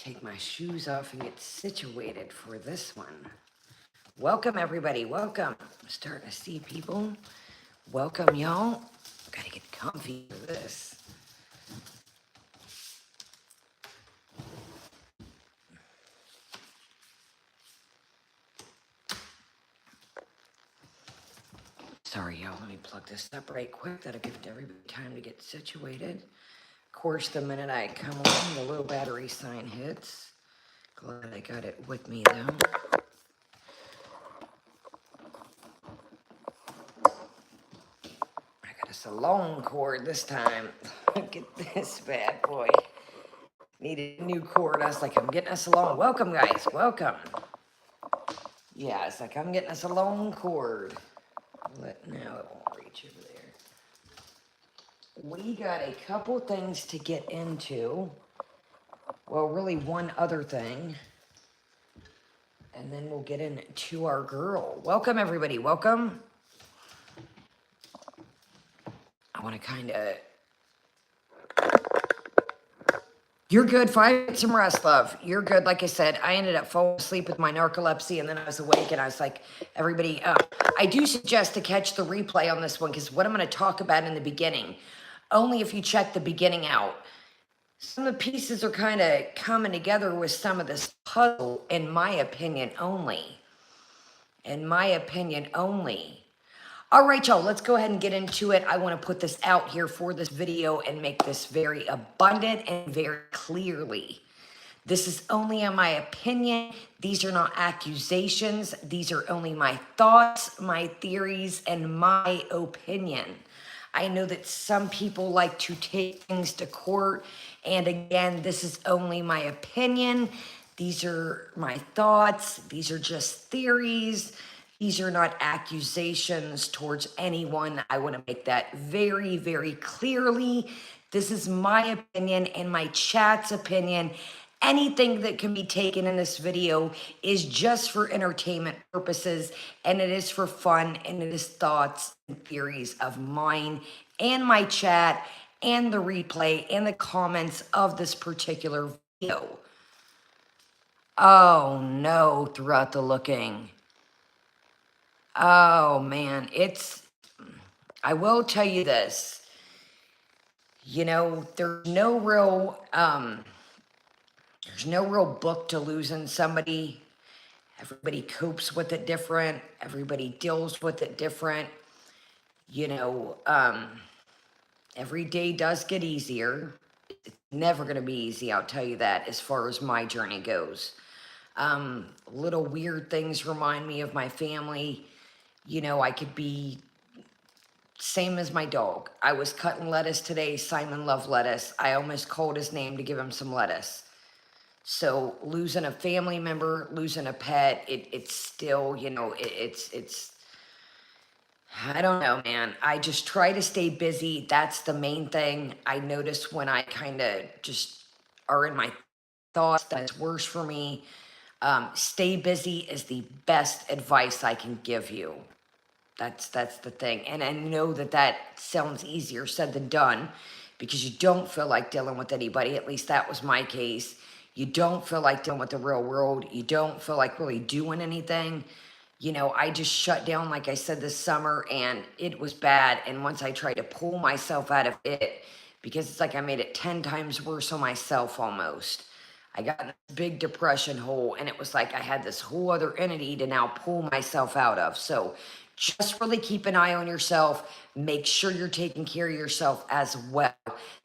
take my shoes off and get situated for this one. Welcome, everybody. Welcome. I'm starting to see people. Welcome, y'all. Gotta get comfy for this. Sorry, y'all. Let me plug this up right quick. That'll give everybody time to get situated. Of course, the minute I come on, the little battery sign hits. Glad I got it with me, though. I got a salon cord this time. Look at this bad boy. Needed a new cord. I was like, I'm getting us along. Welcome, guys. Welcome. Yeah, it's like, I'm getting us a long cord. But now it won't reach over there. We got a couple things to get into. Well, really one other thing. And then we'll get into our girl. Welcome, everybody. Welcome. I want to kind of... You're good. 5 minutes some rest, love. You're good. Like I said, I ended up falling asleep with my narcolepsy, and then I was awake, and I was like, everybody, I do suggest to catch the replay on this one, because what I'm going to talk about in the beginning, only if you check the beginning out. Some of the pieces are kind of coming together with some of this puzzle, in my opinion only. In my opinion only. All right, y'all, let's go ahead and get into it. I want to put this out here for this video and make this very abundant and very clearly. This is only in my opinion. These are not accusations. These are only my thoughts, my theories, and my opinion. I know that some people like to take things to court. And again, this is only my opinion. These are my thoughts. These are just theories. These are not accusations towards anyone. I want to make that very, very clearly. This is my opinion and my chat's opinion. Anything that can be taken in this video is just for entertainment purposes, and it is for fun, and it is thoughts and theories of mine and my chat and the replay and the comments of this particular video. Oh no, throughout the looking. Oh man, I will tell you this, you know, there's no real book to losing somebody. Everybody copes with it different. Everybody deals with it different. You know, every day does get easier. It's never going to be easy, I'll tell you that, as far as my journey goes. Little weird things remind me of my family. You know, I could be same as my dog. I was cutting lettuce today. Simon loved lettuce. I almost called his name to give him some lettuce. So losing a family member, losing a pet, it's still, you know, it's, I don't know, man. I just try to stay busy. That's the main thing. I notice when I kind of just are in my thoughts, that's worse for me. Stay busy is the best advice I can give you. That's the thing. And I know that sounds easier said than done, because you don't feel like dealing with anybody. At least that was my case. You don't feel like dealing with the real world. You don't feel like really doing anything. You know, I just shut down, like I said, this summer, and it was bad. And once I tried to pull myself out of it, because it's like I made it 10 times worse on myself almost. I got in this big depression hole, and it was like I had this whole other entity to now pull myself out of. So just really keep an eye on yourself. Make sure you're taking care of yourself as well.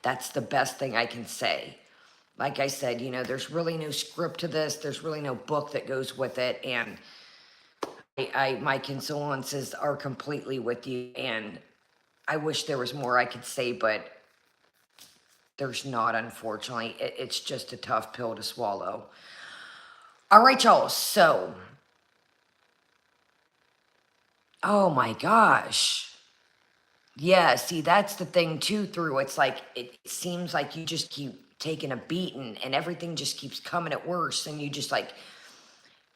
That's the best thing I can say. Like I said, you know, there's really no script to this. There's really no book that goes with it. And my condolences are completely with you. And I wish there was more I could say, but there's not, unfortunately. It's just a tough pill to swallow. All right, y'all. So, oh my gosh. Yeah, see, that's the thing too, through. It's like, it seems like you just keep taking a beating and everything just keeps coming at worse. And you just like,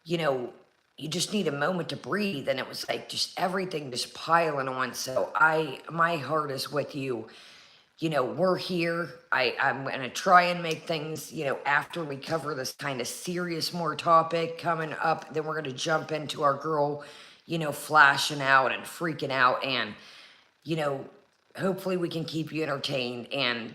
you know, you just need a moment to breathe. And it was like just everything just piling on. So my heart is with you. we're here. I'm going to try and make things, after we cover this kind of serious more topic coming up, then we're going to jump into our girl, flashing out and freaking out. And, you know, hopefully we can keep you entertained. And,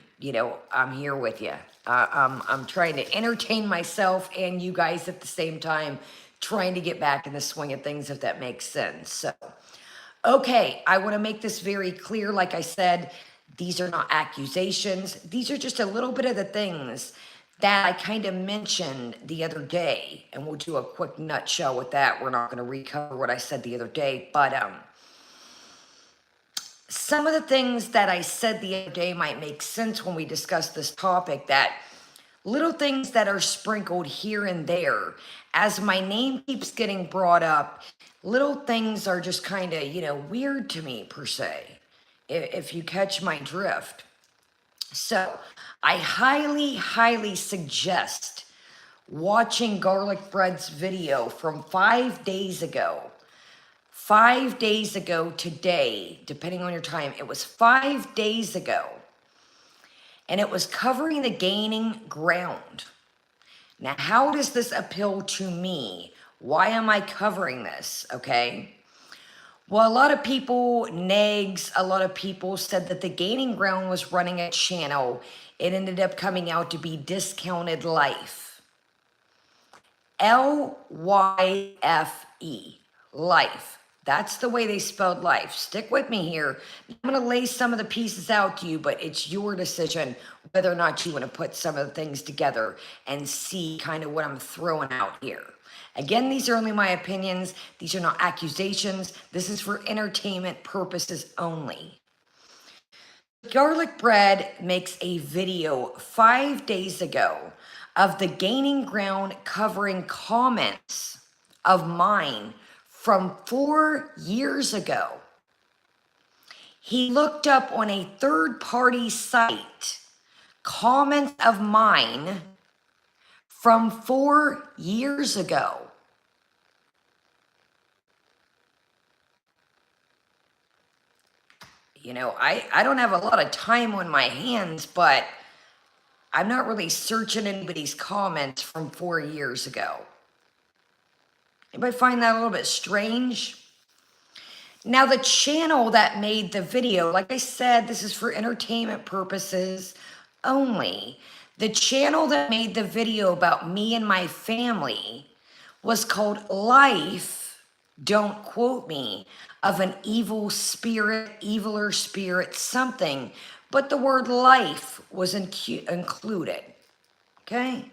I'm here with you. I'm trying to entertain myself and you guys at the same time, trying to get back in the swing of things, if that makes sense. So, okay, I want to make this very clear. Like I said, these are not accusations. These are just a little bit of the things that I kind of mentioned the other day. And we'll do a quick nutshell with that. We're not going to recover what I said the other day. But some of the things that I said the other day might make sense when we discuss this topic, that little things that are sprinkled here and there. As my name keeps getting brought up, little things are just kind of, weird to me, per se, if you catch my drift. So I highly, highly suggest watching Garlic Bread's video from 5 days ago. 5 days ago today, depending on your time, it was 5 days ago. And it was covering the gaining ground. Now, how does this appeal to me? Why am I covering this? Okay. Well, a lot of people, a lot of people said that the gaining ground was running a channel. It ended up coming out to be Discounted Life. L-Y-F-E. Life. That's the way they spelled life. Stick with me here. I'm going to lay some of the pieces out to you, but it's your decision whether or not you want to put some of the things together and see kind of what I'm throwing out here. Again, these are only my opinions. These are not accusations. This is for entertainment purposes only. Garlic Bread makes a video 5 days ago of the gaining ground, covering comments of mine from 4 years ago. He looked up on a third-party site comments of mine from 4 years ago. I don't have a lot of time on my hands, but I'm not really searching anybody's comments from 4 years ago. Anybody find that a little bit strange? Now, the channel that made the video, like I said, this is for entertainment purposes only. The channel that made the video about me and my family was called Life, don't quote me, of an evil spirit, eviler spirit, something. But the word life was included. Okay?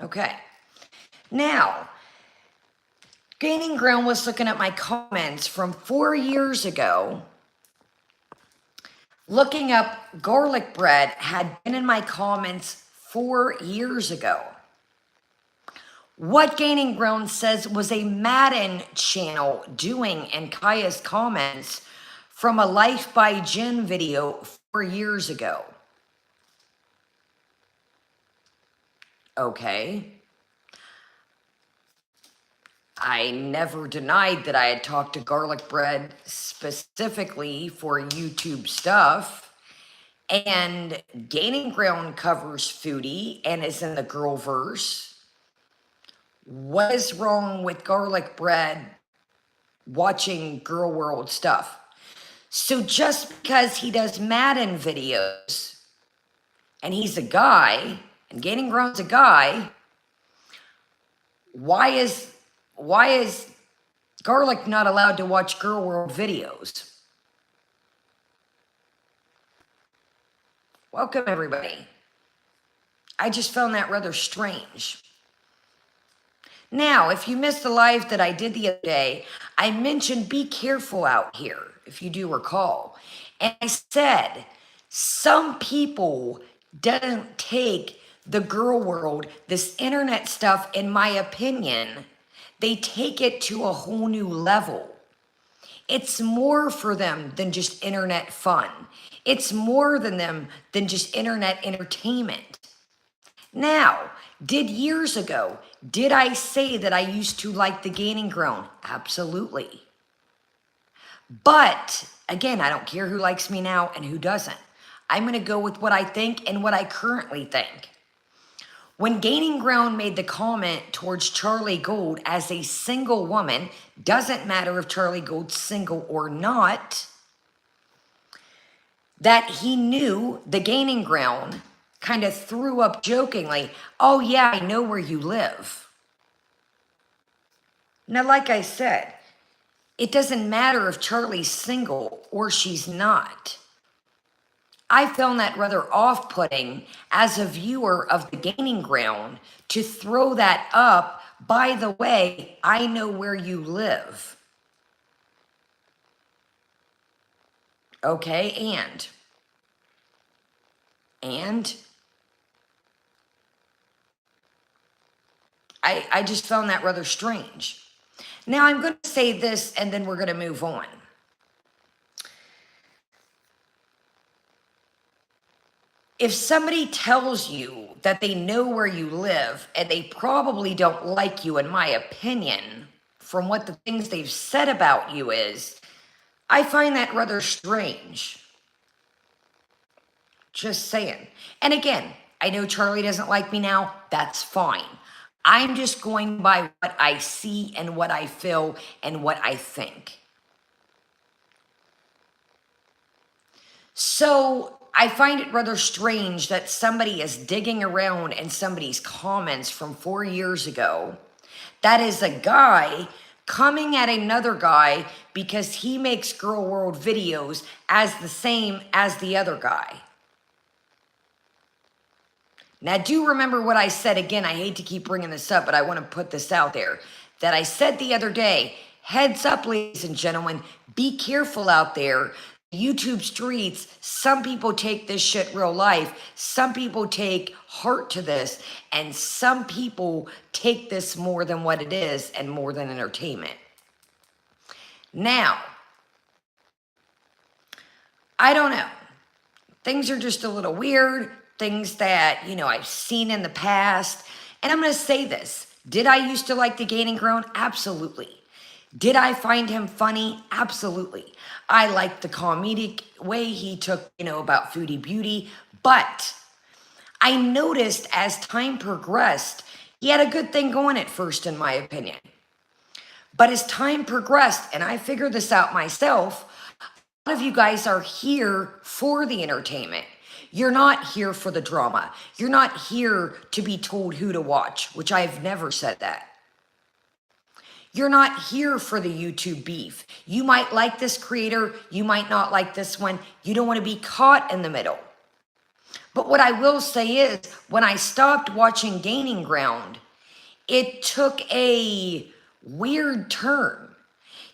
Okay. Now, Gaining Ground was looking at my comments from 4 years ago. Looking up Garlic Bread had been in my comments 4 years ago. What Gaining Ground says was a Madden channel doing in Kaya's comments from a Life by Jen video 4 years ago. Okay. I never denied that I had talked to Garlic Bread specifically for YouTube stuff. And Gaining Ground covers Foodie and is in the Girlverse. What is wrong with Garlic Bread watching Girl World stuff? So just because he does Madden videos and he's a guy and Gaining Ground's a guy, why is Garlic not allowed to watch Girl World videos? Welcome, everybody. I just found that rather strange. Now, if you missed the live that I did the other day, I mentioned be careful out here, if you do recall. And I said, some people don't take the Girl World, this internet stuff, in my opinion, they take it to a whole new level. It's more for them than just internet fun. It's more than them than just internet entertainment. Now, years ago, did I say that I used to like the Gaining Ground? Absolutely. But, again, I don't care who likes me now and who doesn't. I'm going to go with what I think and what I currently think. When Gaining Ground made the comment towards Charlie Gold as a single woman, doesn't matter if Charlie Gold's single or not, that he knew the Gaining Ground kind of threw up jokingly, oh yeah, I know where you live. Now, like I said, it doesn't matter if Charlie's single or she's not. I found that rather off-putting as a viewer of the Gaining Ground to throw that up. By the way, I know where you live. Okay, and I just found that rather strange. Now I'm going to say this and then we're going to move on. If somebody tells you that they know where you live and they probably don't like you, in my opinion, from what the things they've said about you is, I find that rather strange. Just saying. And again, I know Charlie doesn't like me now. That's fine. I'm just going by what I see and what I feel and what I think. So I find it rather strange that somebody is digging around in somebody's comments from 4 years ago. That is a guy coming at another guy because he makes girl world videos as the same as the other guy. Now, do remember what I said again. I hate to keep bringing this up, but I want to put this out there. That I said the other day, heads up, ladies and gentlemen, be careful out there. YouTube streets, some people take this shit real life. Some people take heart to this. And some people take this more than what it is and more than entertainment. Now, I don't know. Things are just a little weird. Things that, I've seen in the past. And I'm going to say this. Did I used to like the Gaining Ground? Absolutely. Did I find him funny? Absolutely. I liked the comedic way he took, about Foodie Beauty. But I noticed as time progressed, he had a good thing going at first, in my opinion. But as time progressed, and I figured this out myself, a lot of you guys are here for the entertainment. You're not here for the drama. You're not here to be told who to watch, which I've never said that. You're not here for the YouTube beef. You might like this creator. You might not like this one. You don't want to be caught in the middle. But what I will say is, when I stopped watching Gaining Ground, it took a weird turn.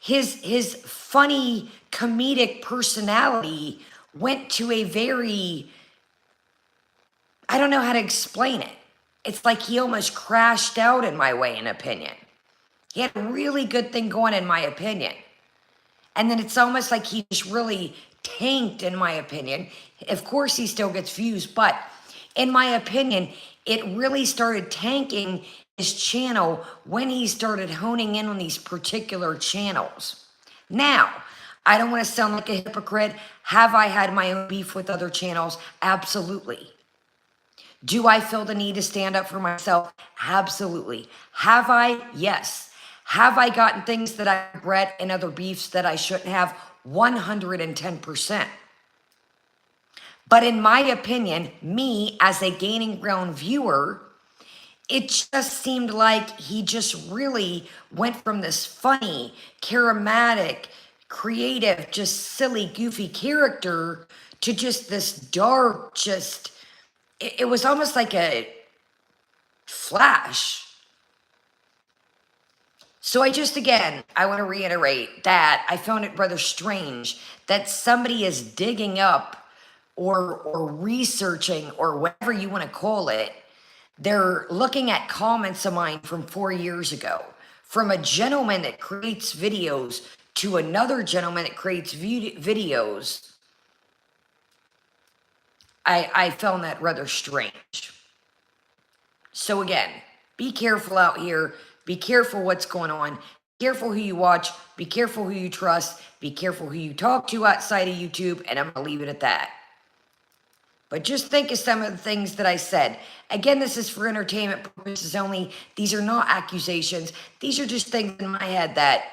His funny comedic personality went to a very, I don't know how to explain it. It's like he almost crashed out, in my way, in opinion. He had a really good thing going, in my opinion. And then it's almost like he just really tanked, in my opinion. Of course, he still gets views, but in my opinion, it really started tanking his channel when he started honing in on these particular channels. Now, I don't want to sound like a hypocrite. Have I had my own beef with other channels? Absolutely. Do I feel the need to stand up for myself? Absolutely. Have I? Yes. Have I gotten things that I regret and other beefs that I shouldn't have? 110%. But in my opinion, me as a Gaining Ground viewer, it just seemed like he just really went from this funny, charismatic, creative, just silly, goofy character to just this dark, it was almost like a flash. So I want to reiterate that I found it rather strange that somebody is digging up or researching or whatever you want to call it. They're looking at comments of mine from 4 years ago, from a gentleman that creates videos to another gentleman that creates videos. I found that rather strange. So again, be careful out here. Be careful what's going on. Be careful who you watch. Be careful who you trust. Be careful who you talk to outside of YouTube. And I'm going to leave it at that. But just think of some of the things that I said. Again, this is for entertainment purposes only. These are not accusations. These are just things in my head that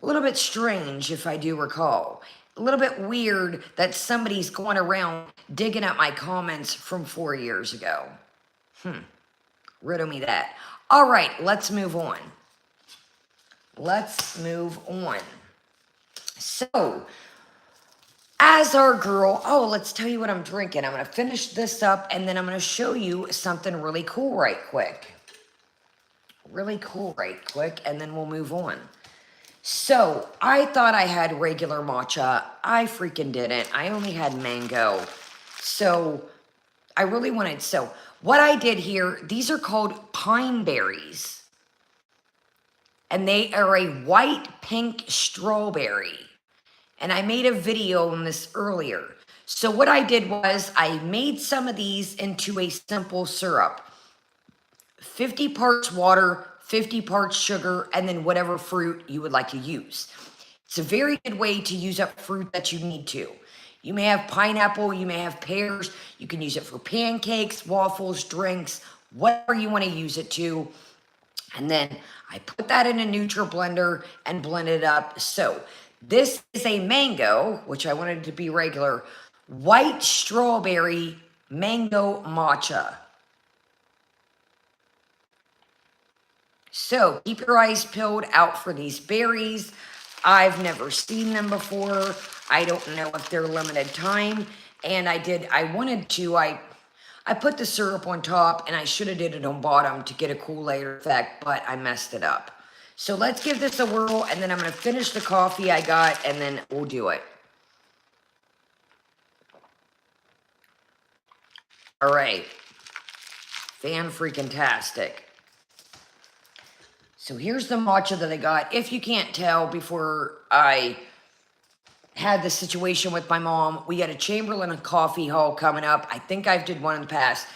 a little bit strange, if I do recall. A little bit weird that somebody's going around digging up my comments from 4 years ago. Riddle me that. All right, let's move on. Let's move on. So, as our girl, oh, let's tell you what I'm drinking. I'm going to finish this up and then I'm going to show you something really cool right quick. Really cool right quick, and then we'll move on. So, I thought I had regular matcha. I freaking didn't. I only had mango. So, I really wanted, so what I did here, these are called Pineberries. And they are a white pink strawberry. And I made a video on this earlier. So what I did was I made some of these into a simple syrup. 50 parts water, 50 parts sugar, and then whatever fruit you would like to use. It's a very good way to use up fruit that you need to. You may have pineapple, you may have pears. You can use it for pancakes, waffles, drinks, whatever you want to use it to. And then I put that in a NutriBlender and blend it up. So this is a mango, which I wanted to be regular, white strawberry mango matcha. So keep your eyes peeled out for these berries. I've never seen them before. I don't know if they're limited time. And I put the syrup on top and I should have did it on bottom to get a Kool-Aid effect, but I messed it up. So let's give this a whirl, and then I'm going to finish the coffee I got, and then we'll do it. All right. Fan-freaking-tastic. So here's the matcha that I got. If you can't tell, before I had the situation with my mom, we got a Chamberlain coffee haul coming up. I think I did one in the past.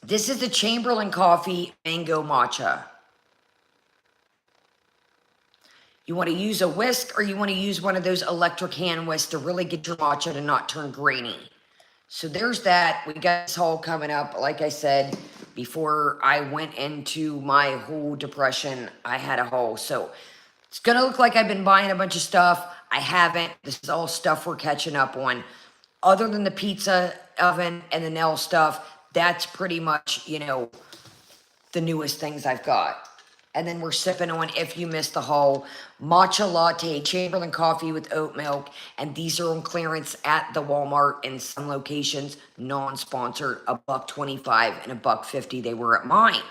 This is the Chamberlain Coffee Mango Matcha. You want to use a whisk, or you want to use one of those electric hand whisks to really get your matcha to not turn grainy. So there's that. We got this haul coming up. Like I said, before I went into my whole depression, I had a haul. So it's going to look like I've been buying a bunch of stuff. I haven't. This is all stuff we're catching up on. Other than the pizza oven and the nail stuff, that's pretty much, you know, the newest things I've got. And then we're sipping on, if you missed the haul, matcha latte, Chamberlain coffee with oat milk. And these are on clearance at the Walmart in some locations, non-sponsored, $1.25 and $1.50. They were at mine.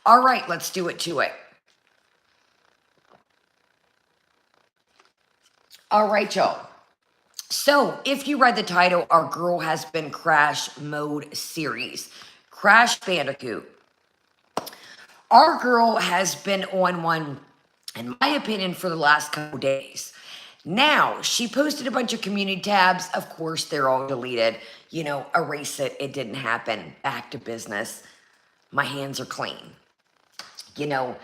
All right, let's do it to it. All right, y'all. So, if you read the title, our girl has been Crash Mode series. Crash Bandicoot. Our girl has been on one, in my opinion, for the last couple days. Now, she posted a bunch of community tabs. Of course, they're all deleted. You know, erase it. It didn't happen. Back to business. My hands are clean. You know,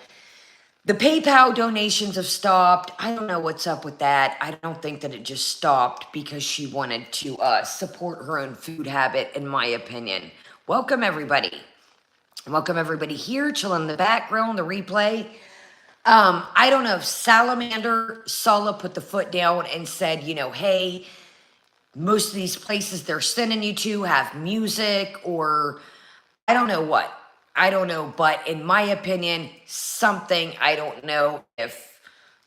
the PayPal donations have stopped. I don't know what's up with that. I don't think that it just stopped because she wanted to support her own food habit, in my opinion. Welcome, everybody. Welcome, everybody here, chilling in the background, the replay. I don't know if Salamander Sala put the foot down and said, you know, hey, most of these places they're sending you to have music, or I don't know what. I don't know, but in my opinion, something, I don't know if,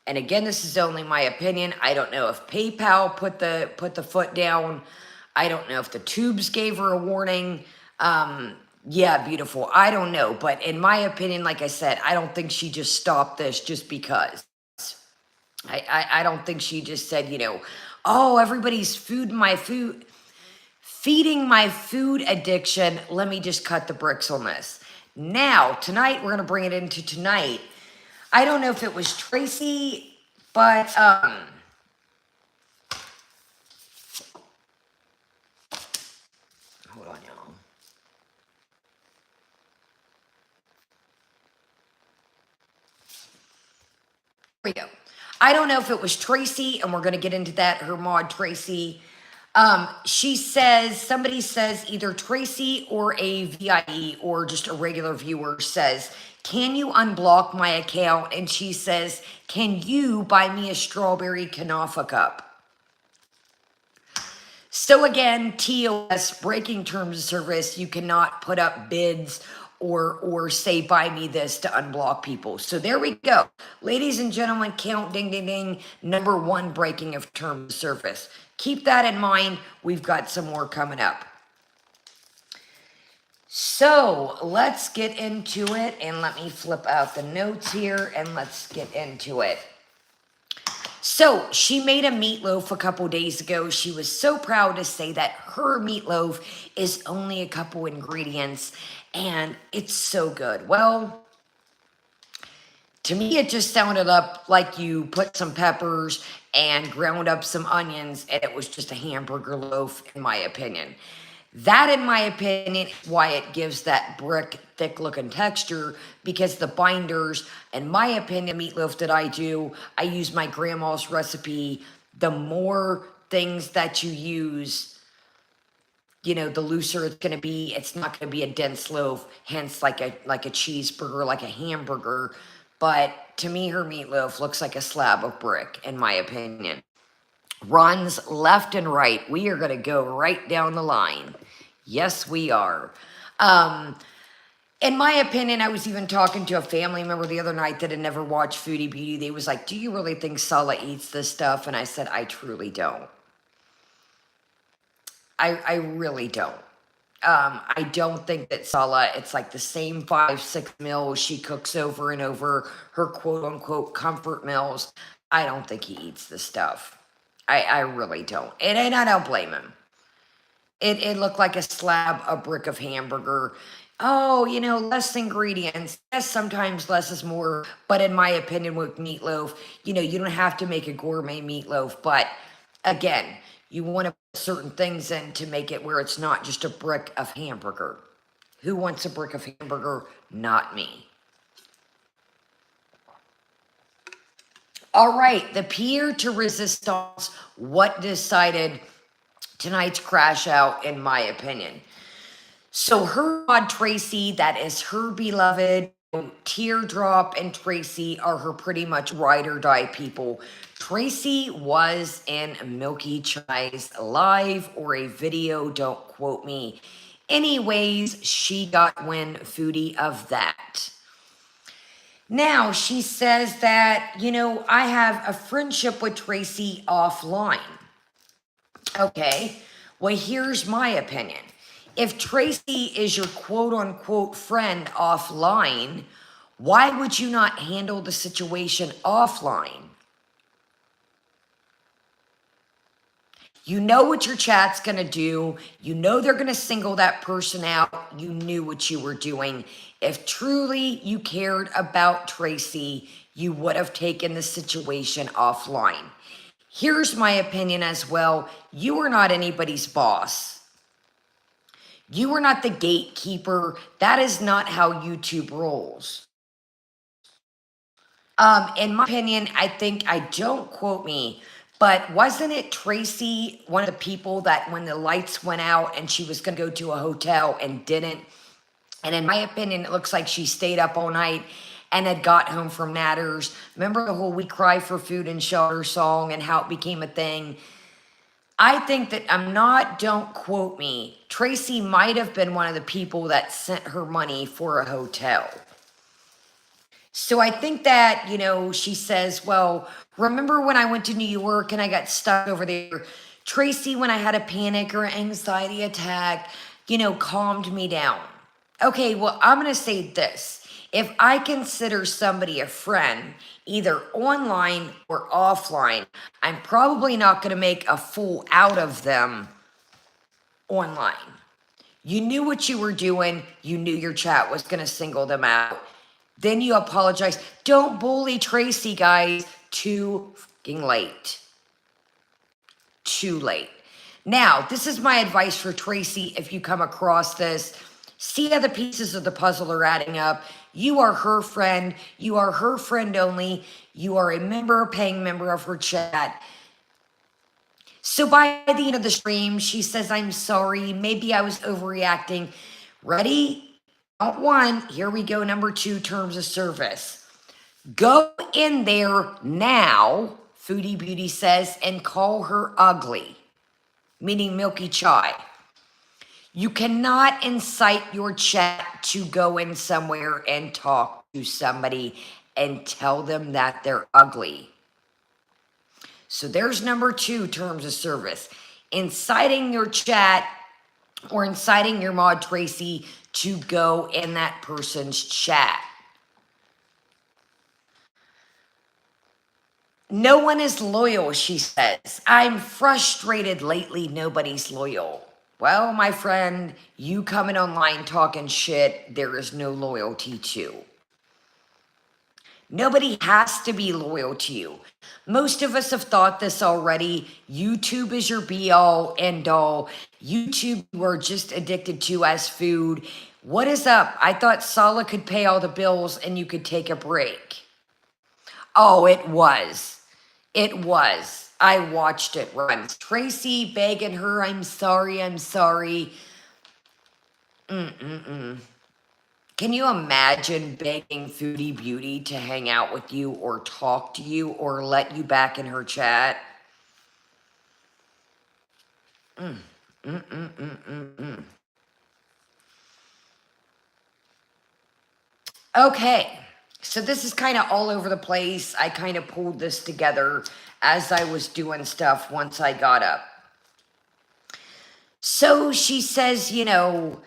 and again, this is only my opinion, I don't know if PayPal put the foot down. I don't know if the tubes gave her a warning. Yeah, beautiful. I don't know, but in my opinion, like I said, I don't think she just stopped this just because. I don't think she just said, you know, oh, everybody's feeding my food addiction. Let me just cut the bricks on this. Now, tonight, we're going to bring it into tonight. I don't know if it was Tracy, but, hold on, y'all. Here we go. I don't know if it was Tracy, and we're going to get into that, her mod Tracy. She says, somebody says, either Tracy or a VIE or just a regular viewer says, can you unblock my account? And she says, can you buy me a strawberry canafa cup? So again, TOS, breaking terms of service, you cannot put up bids or say buy me this to unblock people. So there we go. Ladies and gentlemen, count ding ding ding, number one breaking of terms of service. Keep that in mind. We've got some more coming up. So let's get into it, and let me flip out the notes here and let's get into it. So she made a meatloaf a couple days ago. She was so proud to say that her meatloaf is only a couple ingredients and it's so good. Well, to me, it just sounded up like you put some peppers and ground up some onions and it was just a hamburger loaf, in my opinion. That, in my opinion, is why it gives that brick, thick-looking texture, because the binders, in my opinion, meatloaf that I do, I use my grandma's recipe. The more things that you use, you know, the looser it's going to be. It's not going to be a dense loaf, hence like a cheeseburger, like a hamburger. But to me, her meatloaf looks like a slab of brick, in my opinion. Runs left and right. We are going to go right down the line. Yes, we are. In my opinion, I was even talking to a family member the other night that had never watched Foodie Beauty. They was like, do you really think Sala eats this stuff? And I said, I truly don't. I really don't. I don't think that Sala, it's like the same 5-6 meals she cooks over and over, her quote-unquote comfort meals. I don't think he eats this stuff. I really don't. And I don't blame him. It looked like a slab, a brick of hamburger. Oh, you know, less ingredients. Yes, sometimes less is more. But in my opinion, with meatloaf, you know, you don't have to make a gourmet meatloaf. But again, you want to put certain things in to make it where it's not just a brick of hamburger. Who wants a brick of hamburger? Not me. All right, the peer to resistance. What decided tonight's crash out, in my opinion? So her mod Tracy, that is her beloved. Teardrop and Tracy are her pretty much ride or die people. Tracy was in Milky Chai's live or a video, don't quote me. Anyways, she got win Foodie of that. Now, she says that, you know, I have a friendship with Tracy offline. Okay, well, here's my opinion. If Tracy is your quote-unquote friend offline, why would you not handle the situation offline? You know what your chat's going to do. You know they're going to single that person out. You knew what you were doing. If truly you cared about Tracy, you would have taken the situation offline. Here's my opinion as well. You are not anybody's boss. You are not the gatekeeper. That is not how YouTube rolls. In my opinion, I think, don't quote me, but wasn't it Tracy, one of the people that when the lights went out and she was going to go to a hotel and didn't? And in my opinion, it looks like she stayed up all night and had got home from Natters. Remember the whole We Cry for Food and Shelter song and how it became a thing? I think that don't quote me, Tracy might have been one of the people that sent her money for a hotel. So I think that, you know, she says, well, remember when I went to New York and I got stuck over there? Tracy, when I had a panic or anxiety attack, you know, calmed me down. Okay, well, I'm going to say this. If I consider somebody a friend, either online or offline, I'm probably not going to make a fool out of them online. You knew what you were doing. You knew your chat was going to single them out. Then you apologize. Don't bully Tracy, guys. Too fucking late. Too late. Now, this is my advice for Tracy if you come across this. See how the pieces of the puzzle are adding up. You are her friend. You are her friend only. You are a paying member of her chat. So by the end of the stream, she says, I'm sorry. Maybe I was overreacting. Ready? Count one. Here we go. Number two, terms of service. Go in there now, Foodie Beauty says, and call her ugly, meaning Milky Chai. You cannot incite your chat to go in somewhere and talk to somebody and tell them that they're ugly. So there's number two, terms of service. Inciting your chat or inciting your mod Tracy to go in that person's chat. No one is loyal, she says. I'm frustrated lately, nobody's loyal. Well, my friend, you coming online talking shit, there is no loyalty to. Nobody has to be loyal to you. Most of us have thought this already. YouTube is your be-all, end-all. YouTube you are just addicted to as food. What is up? I thought Sala could pay all the bills and you could take a break. Oh, it was. It was. I watched it run. Tracy begging her, I'm sorry, I'm sorry. Can you imagine begging Foodie Beauty to hang out with you or talk to you or let you back in her chat? Okay, so this is kind of all over the place. I kind of pulled this together as I was doing stuff once I got up. So she says, you know,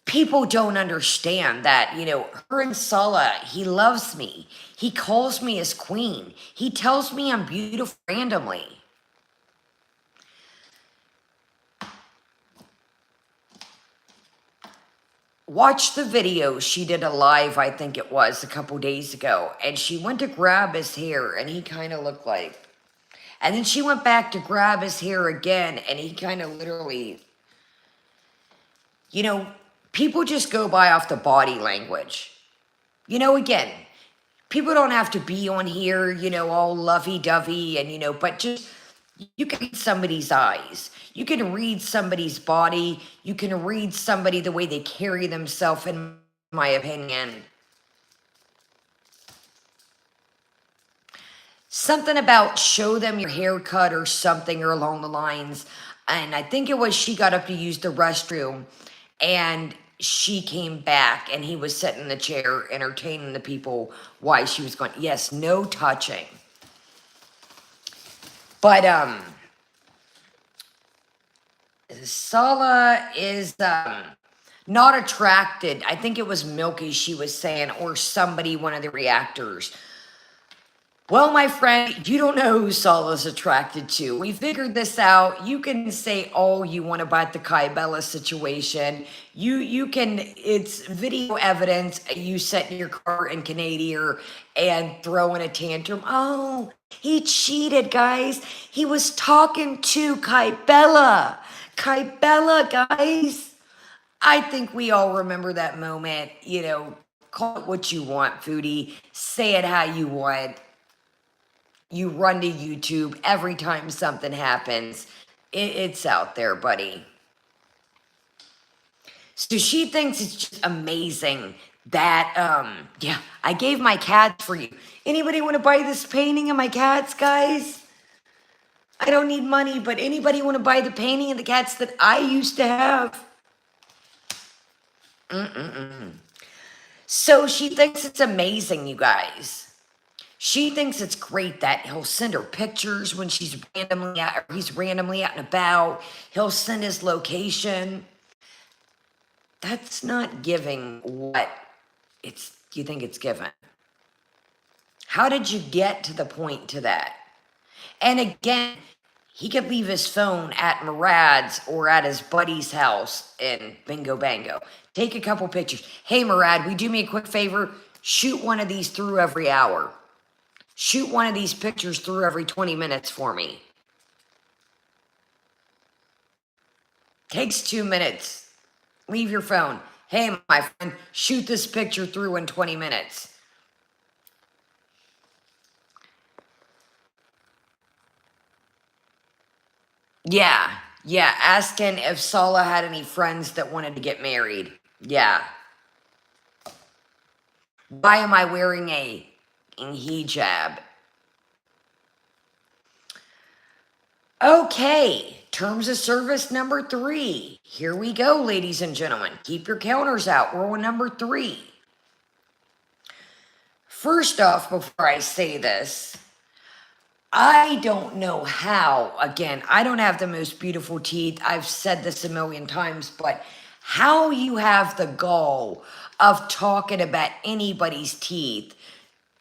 people don't understand that, you know, her and Sala, he loves me. He calls me his queen. He tells me I'm beautiful randomly. Watch the video. She did a live, I think it was, a couple days ago. And she went to grab his hair, and he kind of looked like... And then she went back to grab his hair again, and he kind of literally... You know, people just go by off the body language. You know, again, people don't have to be on here, you know, all lovey-dovey and, you know, but just... You can read somebody's eyes. You can read somebody's body. You can read somebody the way they carry themselves, in my opinion. Something about show them your haircut or something or along the lines. And I think it was she got up to use the restroom and she came back and he was sitting in the chair entertaining the people while she was going, yes, no touching. But, Sala is, not attracted. I think it was Milky she was saying, or somebody, one of the reactors. Well, my friend, you don't know who Sala's attracted to. We figured this out. You can say all you want about the Kai Bella situation. You can, it's video evidence. You sit in your car in Canada and throw in a tantrum. Oh, he cheated, guys. He was talking to Kai Bella. Kai Bella, guys. I think we all remember that moment. You know, call it what you want, Foodie. Say it how you want. You run to YouTube every time something happens. It's out there, buddy. So she thinks it's just amazing that, yeah, I gave my cats for you. Anybody want to buy this painting of my cats, guys? I don't need money, but anybody want to buy the painting of the cats that I used to have? So she thinks it's amazing, you guys. She thinks it's great that he'll send her pictures when she's randomly out, or he's randomly out and about. He'll send his location. That's not giving what you think it's given. How did you get to the point to that? And again, he could leave his phone at Murad's or at his buddy's house in Bingo Bango. Take a couple pictures. Hey, Murad, will you do me a quick favor? Shoot one of these through every hour. Shoot one of these pictures through every 20 minutes for me. Takes 2 minutes. Leave your phone. Hey, my friend, shoot this picture through in 20 minutes. Yeah, yeah. Asking if Sala had any friends that wanted to get married. Yeah. Why am I wearing a hijab? Okay, terms of service number 3. Here we go, ladies and gentlemen. Keep your counters out. We're on number 3. First off, before I say this, I don't know how, again, I don't have the most beautiful teeth. I've said this a million times, but how you have the gall of talking about anybody's teeth,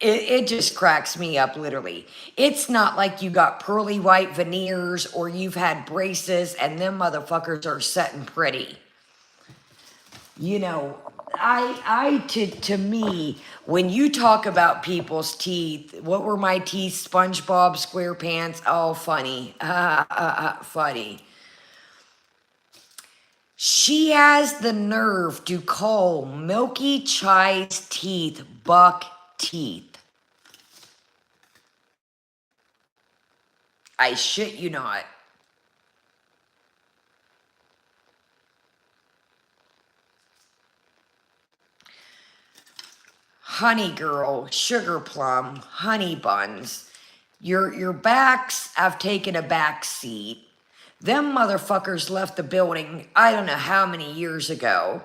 it just cracks me up, literally. It's not like you got pearly white veneers or you've had braces and them motherfuckers are setting pretty. You know, to me, when you talk about people's teeth, what were my teeth? SpongeBob SquarePants. Oh, funny. Funny. She has the nerve to call Milky Chai's teeth buck teeth. I shit you not. Honey girl, sugar plum, honey buns. Your backs have taken a back seat. Them motherfuckers left the building, I don't know how many years ago.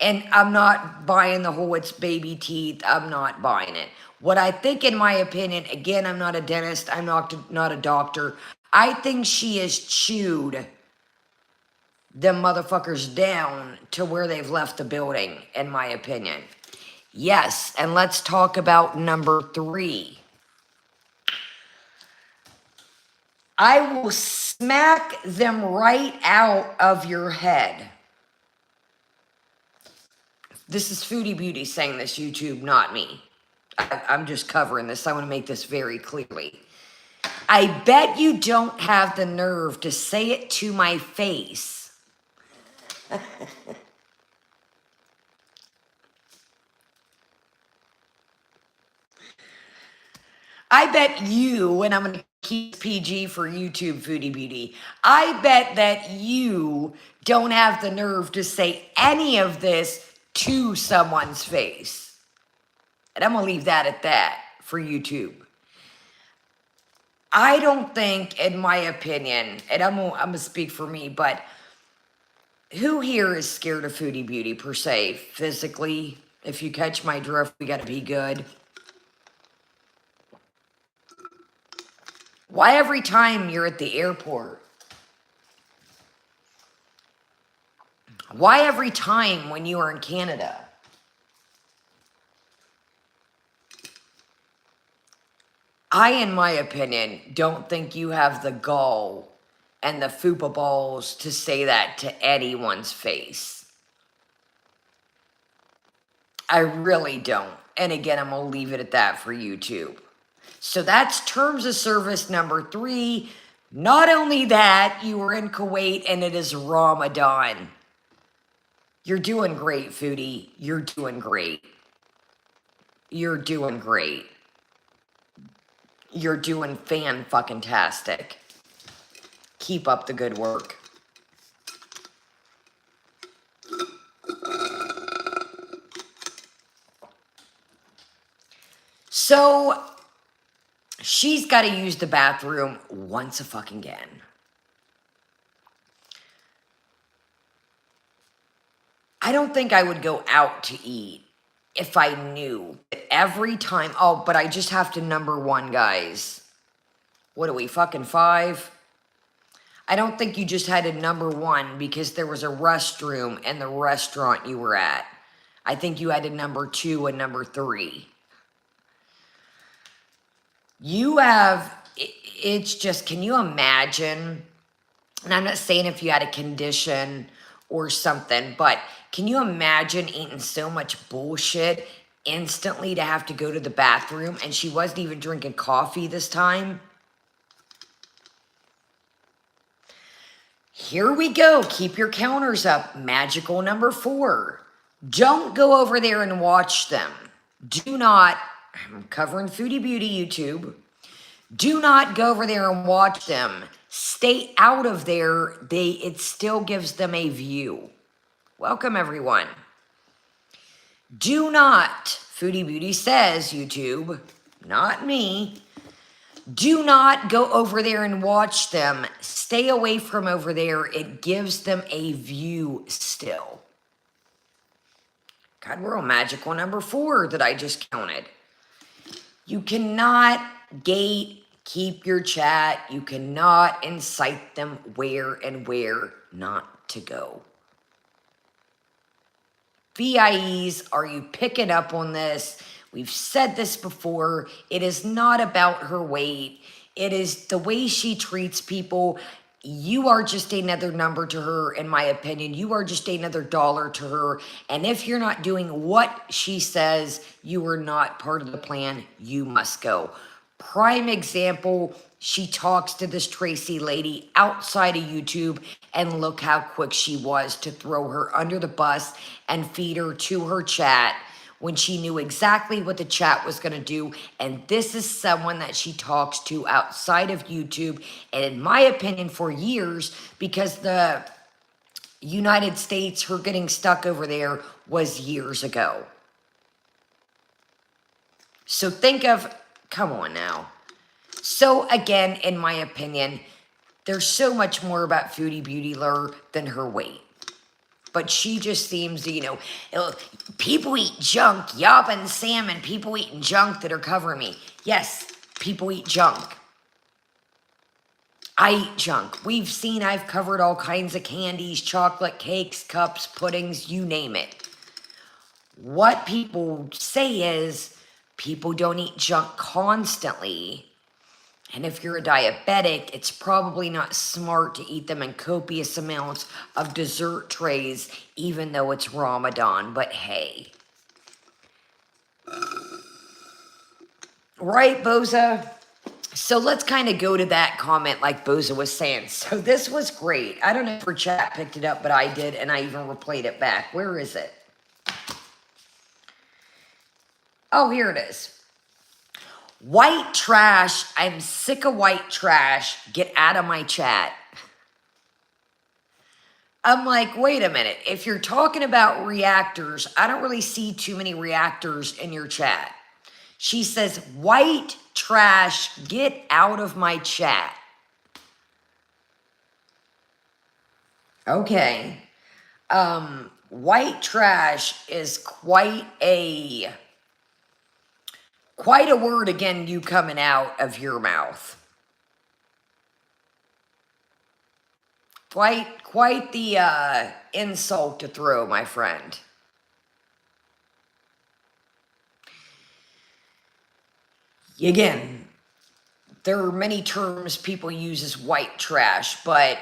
And I'm not buying the whole it's baby teeth. I'm not buying it. What I think, in my opinion, again, I'm not a dentist. I'm not a doctor. I think she has chewed them motherfuckers down to where they've left the building, in my opinion. Yes, and let's talk about number 3. I will smack them right out of your head. This is Foodie Beauty saying this, YouTube, not me. I'm just covering this. I want to make this very clearly. I bet you don't have the nerve to say it to my face. I bet you, and I'm going to keep PG for YouTube, Foodie Beauty, I bet that you don't have the nerve to say any of this to someone's face. And I'm going to leave that at that for YouTube. I don't think, in my opinion, and I'm gonna speak for me, but who here is scared of Foodie Beauty per se, physically? If you catch my drift, we gotta be good. Why every time you're at the airport? Why every time when you are in Canada? I, in my opinion, don't think you have the gall and the fupa balls to say that to anyone's face. I really don't. And again, I'm going to leave it at that for YouTube. So that's terms of service number 3. Not only that, you were in Kuwait and it is Ramadan. You're doing great, Foodie. You're doing great. You're doing great. You're doing fan-fucking-tastic. Keep up the good work. So, she's got to use the bathroom once a fucking again. I don't think I would go out to eat if I knew that every time. Oh, but I just have to number 1, guys. What are we, fucking 5? I don't think you just had a number 1 because there was a restroom in the restaurant you were at. I think you had a number 2 and number 3. You have, it's just, can you imagine? And I'm not saying if you had a condition or something, but can you imagine eating so much bullshit instantly to have to go to the bathroom? And she wasn't even drinking coffee this time. Here we go. Keep your counters up. Magical number 4. Don't go over there and watch them. Do not, I'm covering Foodie Beauty YouTube. Do not go over there and watch them stay out of there. It still gives them a view. Welcome, everyone. Do not, Foodie Beauty says, YouTube, not me. Do not go over there and watch them. Stay away from over there. It gives them a view still. God, we're on magical number 4 that I just counted. You cannot gatekeep your chat. You cannot incite them where and where not to go. VIEs, are you picking up on this? We've said this before. It is not about her weight. It is the way she treats people. You are just another number to her, in my opinion. You are just another dollar to her. And if you're not doing what she says, you are not part of the plan. You must go. Prime example, she talks to this Tracy lady outside of YouTube, and look how quick she was to throw her under the bus and feed her to her chat when she knew exactly what the chat was going to do. And this is someone that she talks to outside of YouTube, and in my opinion, for years, because the United States, her getting stuck over there was years ago. So think of, come on now. So again, in my opinion, there's so much more about Foodie Beauty Lure than her weight. But she just seems to, you know, people eat junk, yapping salmon, people eating junk that are covering me. Yes, people eat junk. I eat junk. We've seen, I've covered all kinds of candies, chocolate cakes, cups, puddings, you name it. What people say is people don't eat junk constantly. And if you're a diabetic, it's probably not smart to eat them in copious amounts of dessert trays, even though it's Ramadan. But hey. Right, Boza? So let's kind of go to that comment like Boza was saying. So this was great. I don't know if her chat picked it up, but I did, and I even replayed it back. Where is it? Oh, here it is. White trash. I'm sick of white trash. Get out of my chat. I'm like, wait a minute. If you're talking about reactors, I don't really see too many reactors in your chat. She says, white trash, get out of my chat. Okay. White trash is quite a word again, you coming out of your mouth. Quite the insult to throw, my friend. Again, there are many terms people use as white trash, but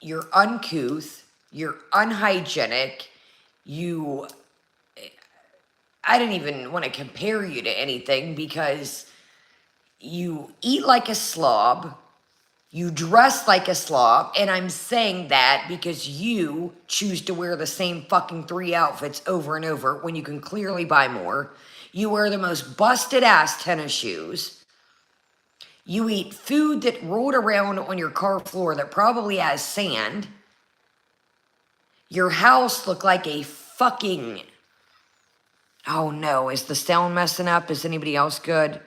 you're uncouth, you're unhygienic, I didn't even want to compare you to anything because you eat like a slob, you dress like a slob, and I'm saying that because you choose to wear the same fucking 3 outfits over and over when you can clearly buy more. You wear the most busted ass tennis shoes. You eat food that rolled around on your car floor that probably has sand. Your house looked like a fucking... Oh no, is the sound messing up? Is anybody else good?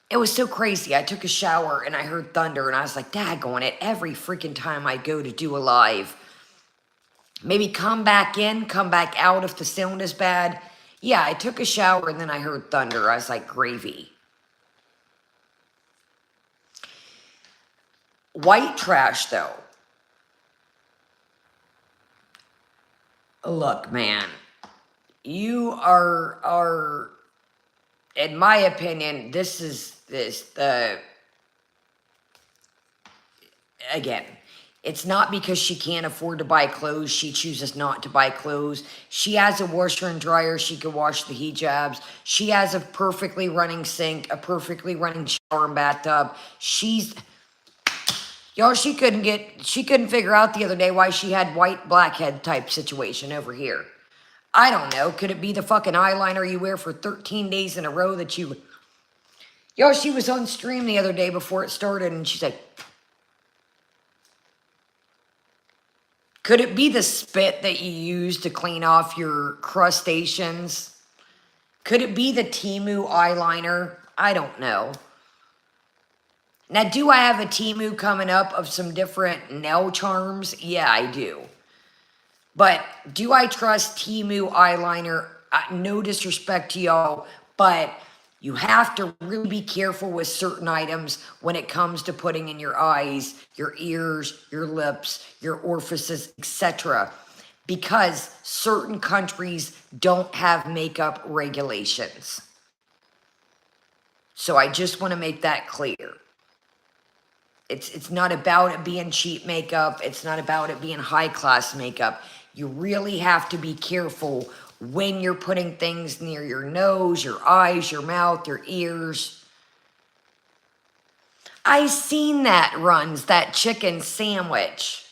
It was so crazy. I took a shower and I heard thunder and I was like, daggone it, every freaking time I go to do a live. Maybe come back in, come back out if the sound is bad. Yeah, I took a shower and then I heard thunder. I was like, gravy. White trash though. Look, man. You are, in my opinion, again, it's not because she can't afford to buy clothes. She chooses not to buy clothes. She has a washer and dryer. She can wash the hijabs. She has a perfectly running sink, a perfectly running shower and bathtub. Y'all, she couldn't figure out the other day why she had white blackhead type situation over here. I don't know. Could it be the fucking eyeliner you wear for 13 days in a row that you Yo, she was on stream the other day before it started, and she's like, could it be the spit that you use to clean off your crustaceans? Could it be the Temu eyeliner? I don't know. Now, do I have a Temu coming up of some different nail charms? Yeah, I do. But do I trust Temu eyeliner? No disrespect to y'all, but you have to really be careful with certain items when it comes to putting in your eyes, your ears, your lips, your orifices, etc. Because certain countries don't have makeup regulations. So I just want to make that clear. It's not about it being cheap makeup. It's not about it being high-class makeup. You really have to be careful when you're putting things near your nose, your eyes, your mouth, your ears. I seen that runs, that chicken sandwich.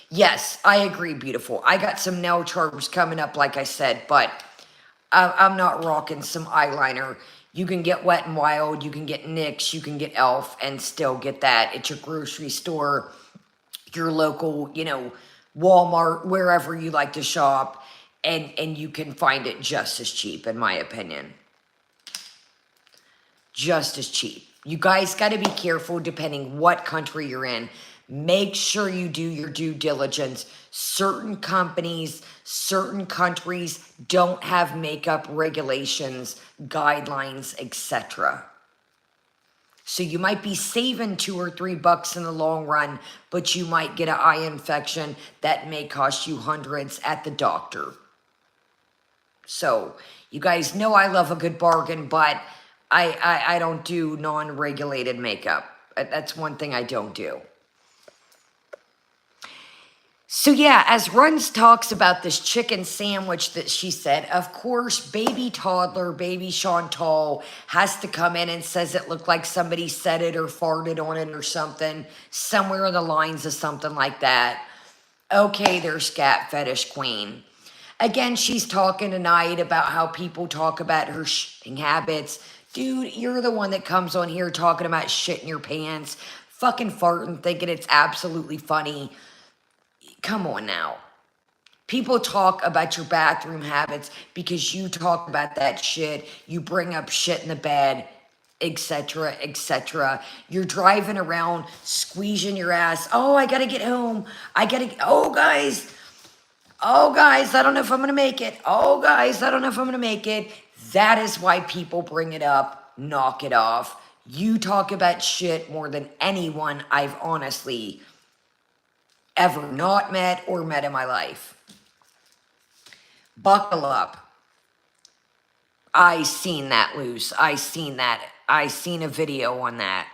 Yes, I agree, beautiful. I got some nail charms coming up, like I said, but I'm not rocking some eyeliner. You can get Wet n Wild, you can get NYX, you can get e.l.f. and still get that at your grocery store, your local, you know, Walmart, wherever you like to shop, and you can find it just as cheap, in my opinion. Just as cheap. You guys got to be careful depending what country you're in. Make sure you do your due diligence. Certain companies, certain countries don't have makeup regulations, guidelines, etc. So you might be saving $2 or $3 in the long run, but you might get an eye infection that may cost you hundreds at the doctor. So you guys know I love a good bargain, but I don't do non-regulated makeup. That's one thing I don't do. So yeah, as Runs talks about this chicken sandwich that she said, of course, baby toddler, baby Chantal has to come in and says it looked like somebody said it or farted on it or something, somewhere in the lines of something like that. Okay, there's scat fetish queen. Again, she's talking tonight about how people talk about her shitting habits. Dude, you're the one that comes on here talking about shitting your pants, fucking farting, thinking it's absolutely funny. Come on now. People talk about your bathroom habits because you talk about that shit. You bring up shit in the bed, etc., etc. You're driving around, squeezing your ass. Oh, I gotta get home. Oh, guys, I don't know if I'm gonna make it. Oh, guys, I don't know if I'm gonna make it. That is why people bring it up. Knock it off. You talk about shit more than anyone I've honestly ever not met or met in my life. Buckle up. I seen that, Luce. I seen that. I seen a video on that.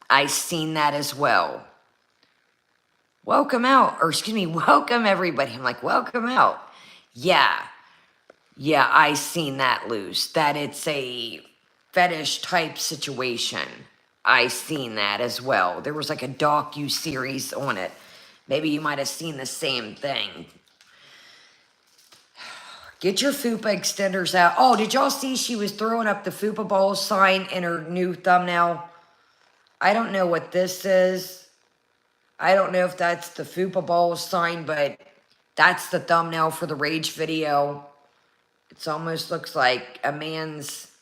I seen that as well. Welcome out, or excuse me, welcome everybody. I'm like, welcome out. Yeah, I seen that, Luce. That it's a fetish type situation. I seen that as well. There was like a docu-series on it. Maybe you might have seen the same thing. Get your fupa extenders out. Oh, did y'all see she was throwing up the fupa balls sign in her new thumbnail? I don't know what this is. I don't know if that's the fupa balls sign, but that's the thumbnail for the Rage video. It almost looks like a man's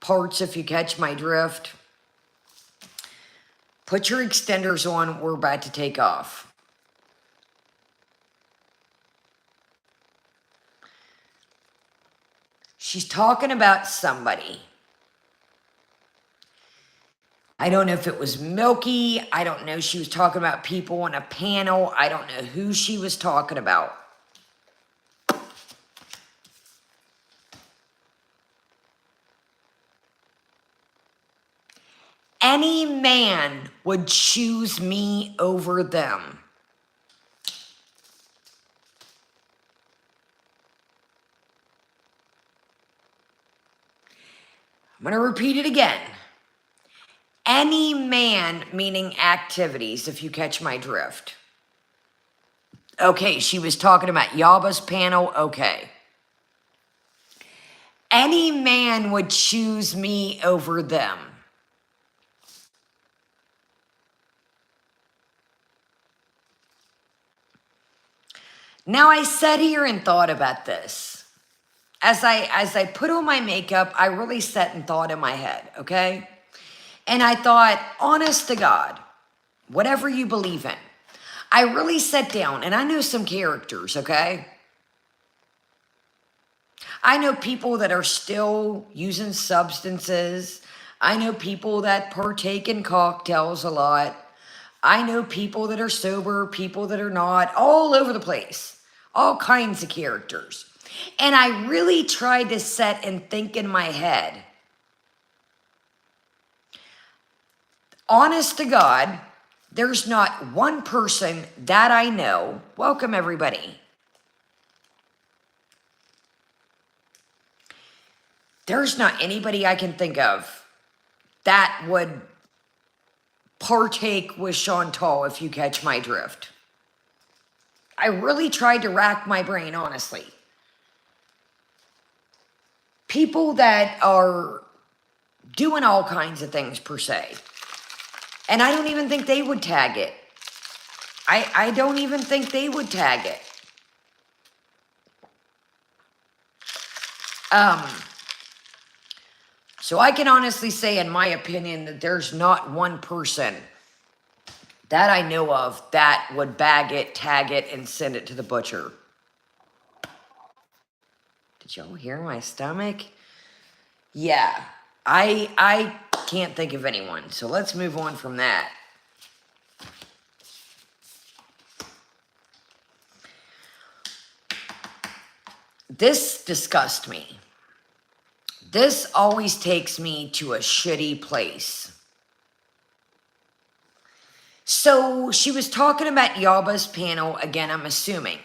parts, if you catch my drift. Put your extenders on. We're about to take off. She's talking about somebody. I don't know if it was Milky. I don't know. She was talking about people on a panel. I don't know who she was talking about. Any man would choose me over them. I'm going to repeat it again. Any man, meaning activities, if you catch my drift. Okay, she was talking about Yaba's panel. Okay. Any man would choose me over them. Now I sat here and thought about this. As I put on my makeup, I really sat and thought in my head, okay? And I thought, honest to God, whatever you believe in, I really sat down and I know some characters, okay? I know people that are still using substances. I know people that partake in cocktails a lot. I know people that are sober, people that are not, all over the place, all kinds of characters. And I really tried to sit and think in my head, honest to God, there's not one person that I know, welcome everybody, there's not anybody I can think of that would partake with Chantal, if you catch my drift. I really tried to rack my brain, honestly. People that are doing all kinds of things, per se. And I don't even think they would tag it. I don't even think they would tag it. So I can honestly say, in my opinion, that there's not one person that I know of that would bag it, tag it, and send it to the butcher. Did y'all hear my stomach? Yeah, I can't think of anyone. So let's move on from that. This disgusts me. This always takes me to a shitty place. So she was talking about Yaba's panel, again, I'm assuming.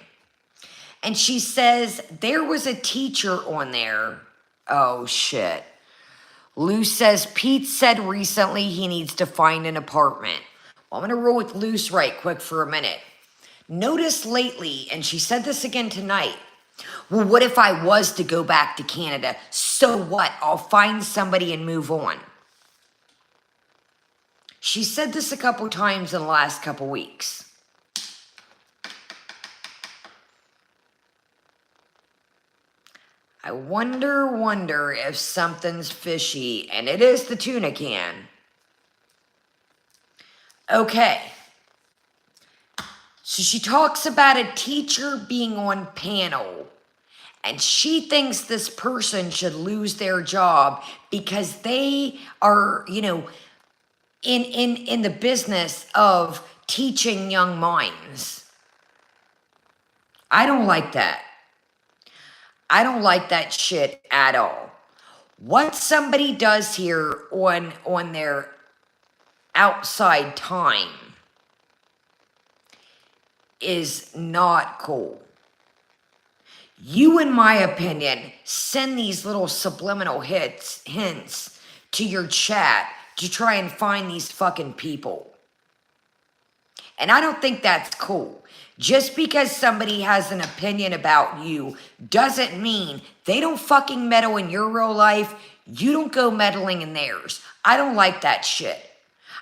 And she says there was a teacher on there. Oh, shit. Lou says Pete said recently he needs to find an apartment. Well, I'm going to roll with Luce right quick for a minute. Notice lately, and she said this again tonight, well, what if I was to go back to Canada? So what? I'll find somebody and move on. She said this a couple times in the last couple weeks. I wonder if something's fishy, and it is the tuna can. Okay. So she talks about a teacher being on panel, and she thinks this person should lose their job because they are, you know, in the business of teaching young minds. I don't like that. I don't like that shit at all. What somebody does here on their outside time is not cool. You, in my opinion, send these little subliminal hints to your chat to try and find these fucking people. And I don't think that's cool. Just because somebody has an opinion about you doesn't mean they don't fucking meddle in your real life. You don't go meddling in theirs. I don't like that shit.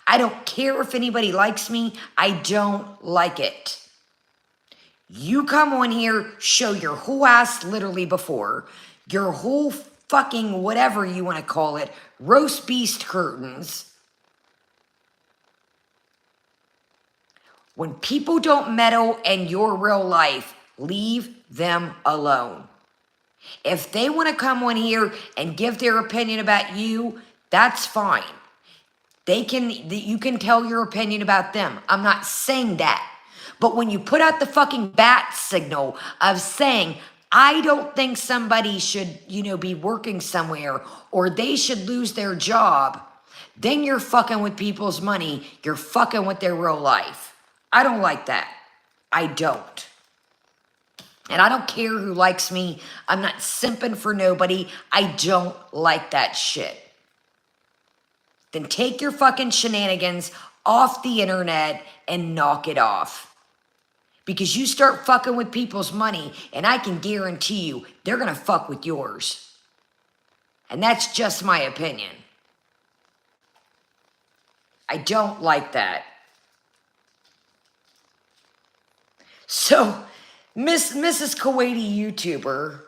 I don't care if anybody likes me. I don't like it. You come on here, show your whole ass literally before, your whole fucking whatever you want to call it, roast beast curtains. When people don't meddle in your real life, leave them alone. If they want to come on here and give their opinion about you, that's fine. You can tell your opinion about them. I'm not saying that. But when you put out the fucking bat signal of saying, I don't think somebody should, be working somewhere or they should lose their job, then you're fucking with people's money. You're fucking with their real life. I don't like that. I don't. And I don't care who likes me. I'm not simping for nobody. I don't like that shit. Then take your fucking shenanigans off the internet and knock it off. Because you start fucking with people's money, and I can guarantee you, they're going to fuck with yours. And that's just my opinion. I don't like that. So, Mrs. Kuwaiti YouTuber,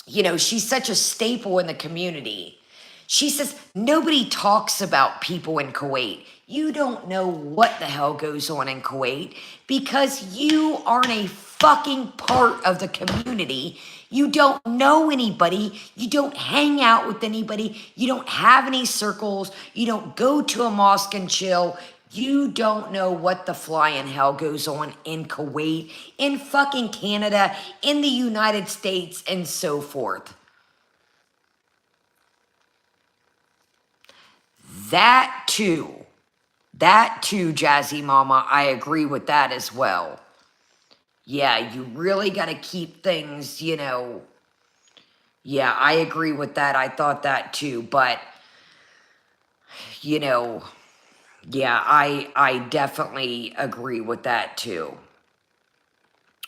you know, she's such a staple in the community. She says, nobody talks about people in Kuwait. You don't know what the hell goes on in Kuwait because you aren't a fucking part of the community. You don't know anybody. You don't hang out with anybody. You don't have any circles. You don't go to a mosque and chill. You don't know what the flying hell goes on in Kuwait, in fucking Canada, in the United States, and so forth. That too, Jazzy Mama, I agree with that as well. Yeah, you really got to keep things, you know. Yeah, I agree with that. I thought that too, but, you know, yeah, I definitely agree with that too.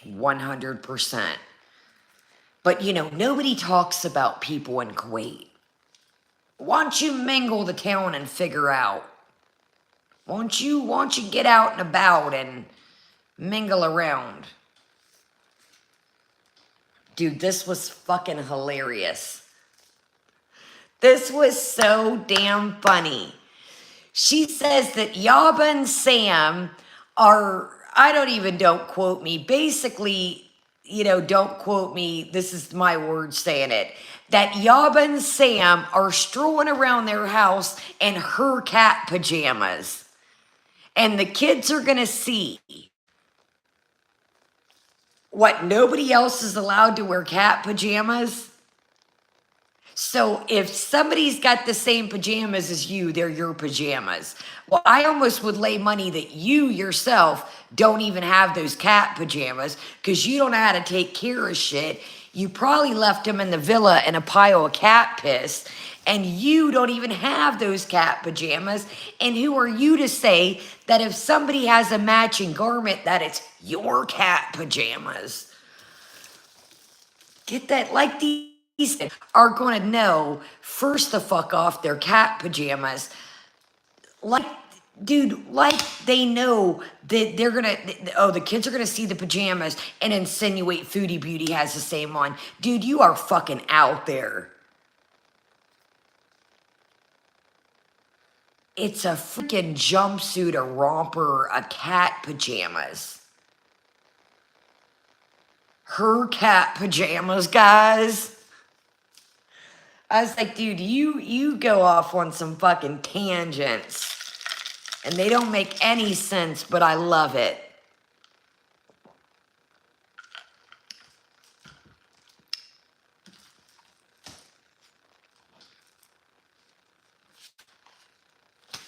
100%. But, you know, nobody talks about people in Kuwait. Why don't you mingle the town and figure out? Why don't you get out and about and mingle around? Dude, this was fucking hilarious. This was so damn funny. She says that Yaba and Sam are, don't quote me, basically, you know, don't quote me, this is my words saying it, that Yaba and Sam are strolling around their house in her cat pajamas. And the kids are going to see what, nobody else is allowed to wear cat pajamas? So if somebody's got the same pajamas as you, they're your pajamas. Well, I almost would lay money that you yourself don't even have those cat pajamas because you don't know how to take care of shit. You probably left them in the villa in a pile of cat piss, and you don't even have those cat pajamas. And who are you to say that if somebody has a matching garment that it's your cat pajamas? Get that? Like these are going to know first the fuck off their cat pajamas. Like, dude, like they know that they're going to, oh, the kids are going to see the pajamas and insinuate Foodie Beauty has the same one. Dude, you are fucking out there. It's a freaking jumpsuit, a romper, a cat pajamas. Her cat pajamas, guys. I was like, dude, you go off on some fucking tangents. And they don't make any sense, but I love it.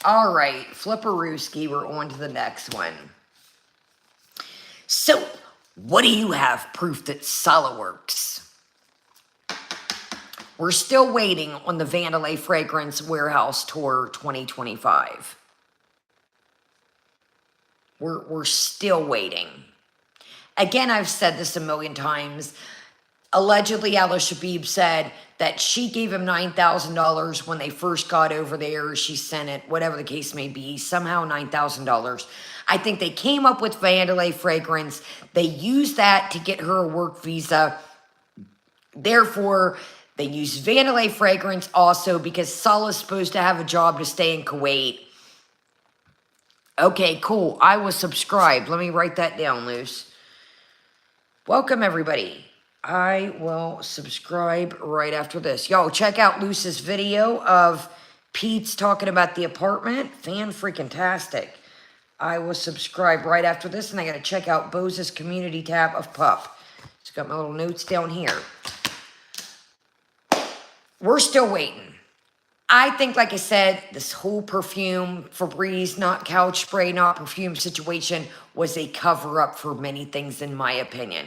All right, Flipperooski, we're on to the next one. So, what do you have proof that Sala works? We're still waiting on the Vandalay Fragrance Warehouse Tour 2025. We're still waiting. Again, I've said this a million times. Allegedly, Ala Shabib said that she gave him $9,000 when they first got over there. She sent it, whatever the case may be, somehow $9,000. I think they came up with Vandalay Fragrance. They used that to get her a work visa. Therefore, they used Vandalay Fragrance also because Salah's supposed to have a job to stay in Kuwait. Okay, cool. I was subscribed. Let me write that down, Luce. Welcome, everybody. I will subscribe right after this. Yo, check out Luce's video of Pete's talking about the apartment. Fan-freaking-tastic. I will subscribe right after this, and I got to check out Bose's community tab of Pup. Just got my little notes down here. We're still waiting. I think, like I said, this whole perfume, Febreze, not couch spray, not perfume situation was a cover-up for many things, in my opinion.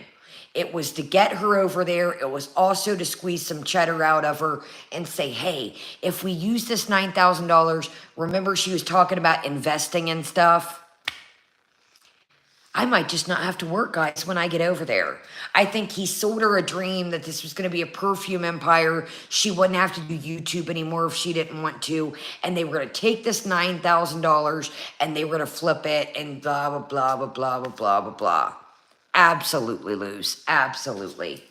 It was to get her over there. It was also to squeeze some cheddar out of her and say, hey, if we use this $9,000, remember she was talking about investing in stuff? I might just not have to work, guys, when I get over there. I think he sold her a dream that this was going to be a perfume empire. She wouldn't have to do YouTube anymore if she didn't want to. And they were going to take this $9,000 and they were going to flip it and blah, blah, blah, blah, blah, blah, blah, blah, blah. Absolutely, Luz. Absolutely.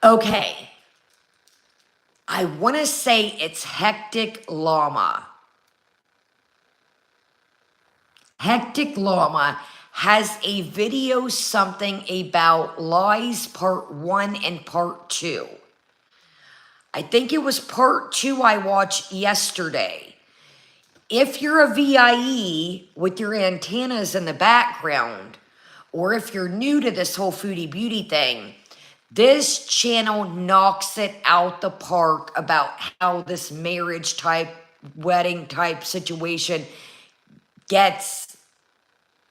Okay. I want to say it's Hectic Llama. Hectic Llama has a video something about lies part 1 and part 2. I think it was part 2 I watched yesterday. If you're a VIE with your antennas in the background, or if you're new to this whole foodie beauty thing, this channel knocks it out the park about how this marriage type, wedding type situation gets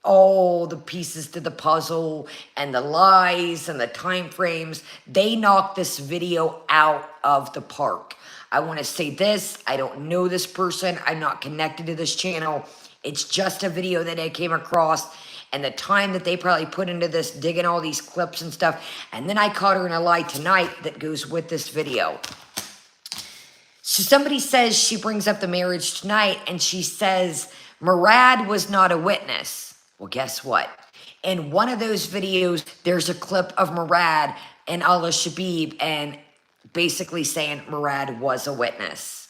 all the pieces to the puzzle and the lies and the time frames. They knock this video out of the park. I want to say this. I don't know this person. I'm not connected to this channel. It's just a video that I came across, and the time that they probably put into this, digging all these clips and stuff. And then I caught her in a lie tonight that goes with this video. So somebody says, she brings up the marriage tonight, and she says, Murad was not a witness. Well, guess what? In one of those videos, there's a clip of Murad and Allah Shabib and basically saying Murad was a witness.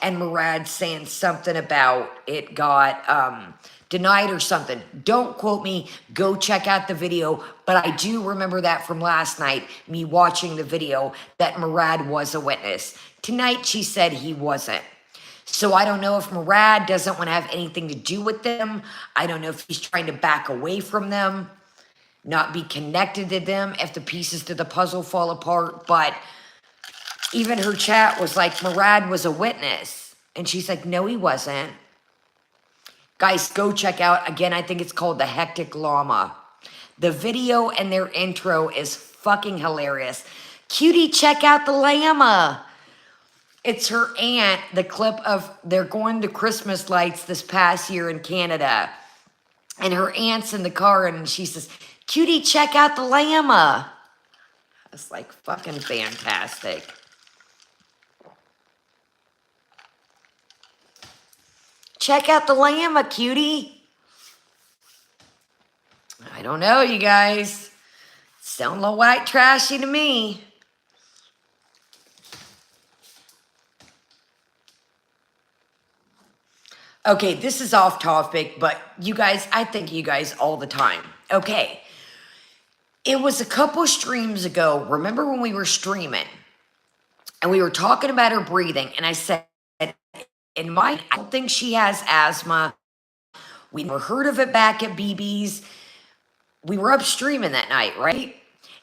And Murad saying something about it got denied or something. Don't quote me. Go check out the video. But I do remember that from last night, me watching the video, that Murad was a witness. Tonight, she said he wasn't. So I don't know if Murad doesn't want to have anything to do with them. I don't know if he's trying to back away from them, not be connected to them if the pieces to the puzzle fall apart. But even her chat was like, Murad was a witness. And she's like, no, he wasn't. Guys, go check out. Again, I think it's called The Hectic Llama. The video and their intro is fucking hilarious. Cutie, check out the llama. It's her aunt, the clip of they're going to Christmas lights this past year in Canada. And her aunt's in the car and she says, Cutie, check out the llama. It's like fucking fantastic. Check out the llama, cutie. I don't know, you guys. Sound a little white trashy to me. Okay, this is off topic, but you guys, I thank you guys all the time. Okay, it was a couple streams ago. Remember when we were streaming and we were talking about her breathing, and I said, in my, I don't think she has asthma. We never heard of it back at BB's. We were up streaming that night, right?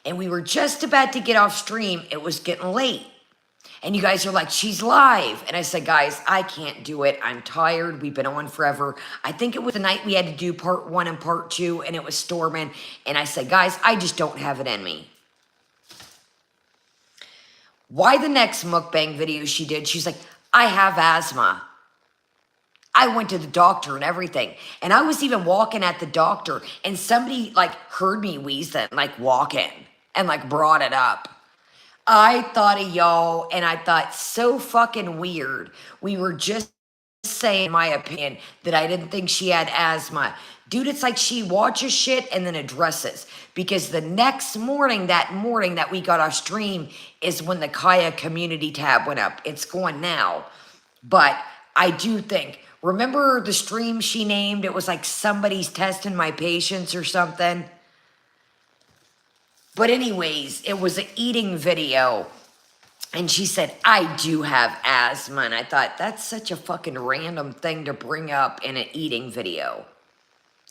And we were just about to get off stream. It was getting late. And you guys are like, she's live. And I said, guys, I can't do it. I'm tired. We've been on forever. I think it was the night we had to do part 1 and part 2, and it was storming. And I said, guys, I just don't have it in me. Why the next mukbang video she did, she's like, I have asthma. I went to the doctor and everything. And I was even walking at the doctor, and somebody like heard me wheezing, like walking, and like brought it up. I thought of y'all, and I thought, so fucking weird. We were just saying, in my opinion, that I didn't think she had asthma. Dude, it's like she watches shit and then addresses. Because the next morning, that morning that we got our stream, is when the Kaya community tab went up. It's going now. But I do think, remember the stream she named? It was like somebody's testing my patience or something. But anyways, it was an eating video. And she said, I do have asthma. And I thought, that's such a fucking random thing to bring up in an eating video.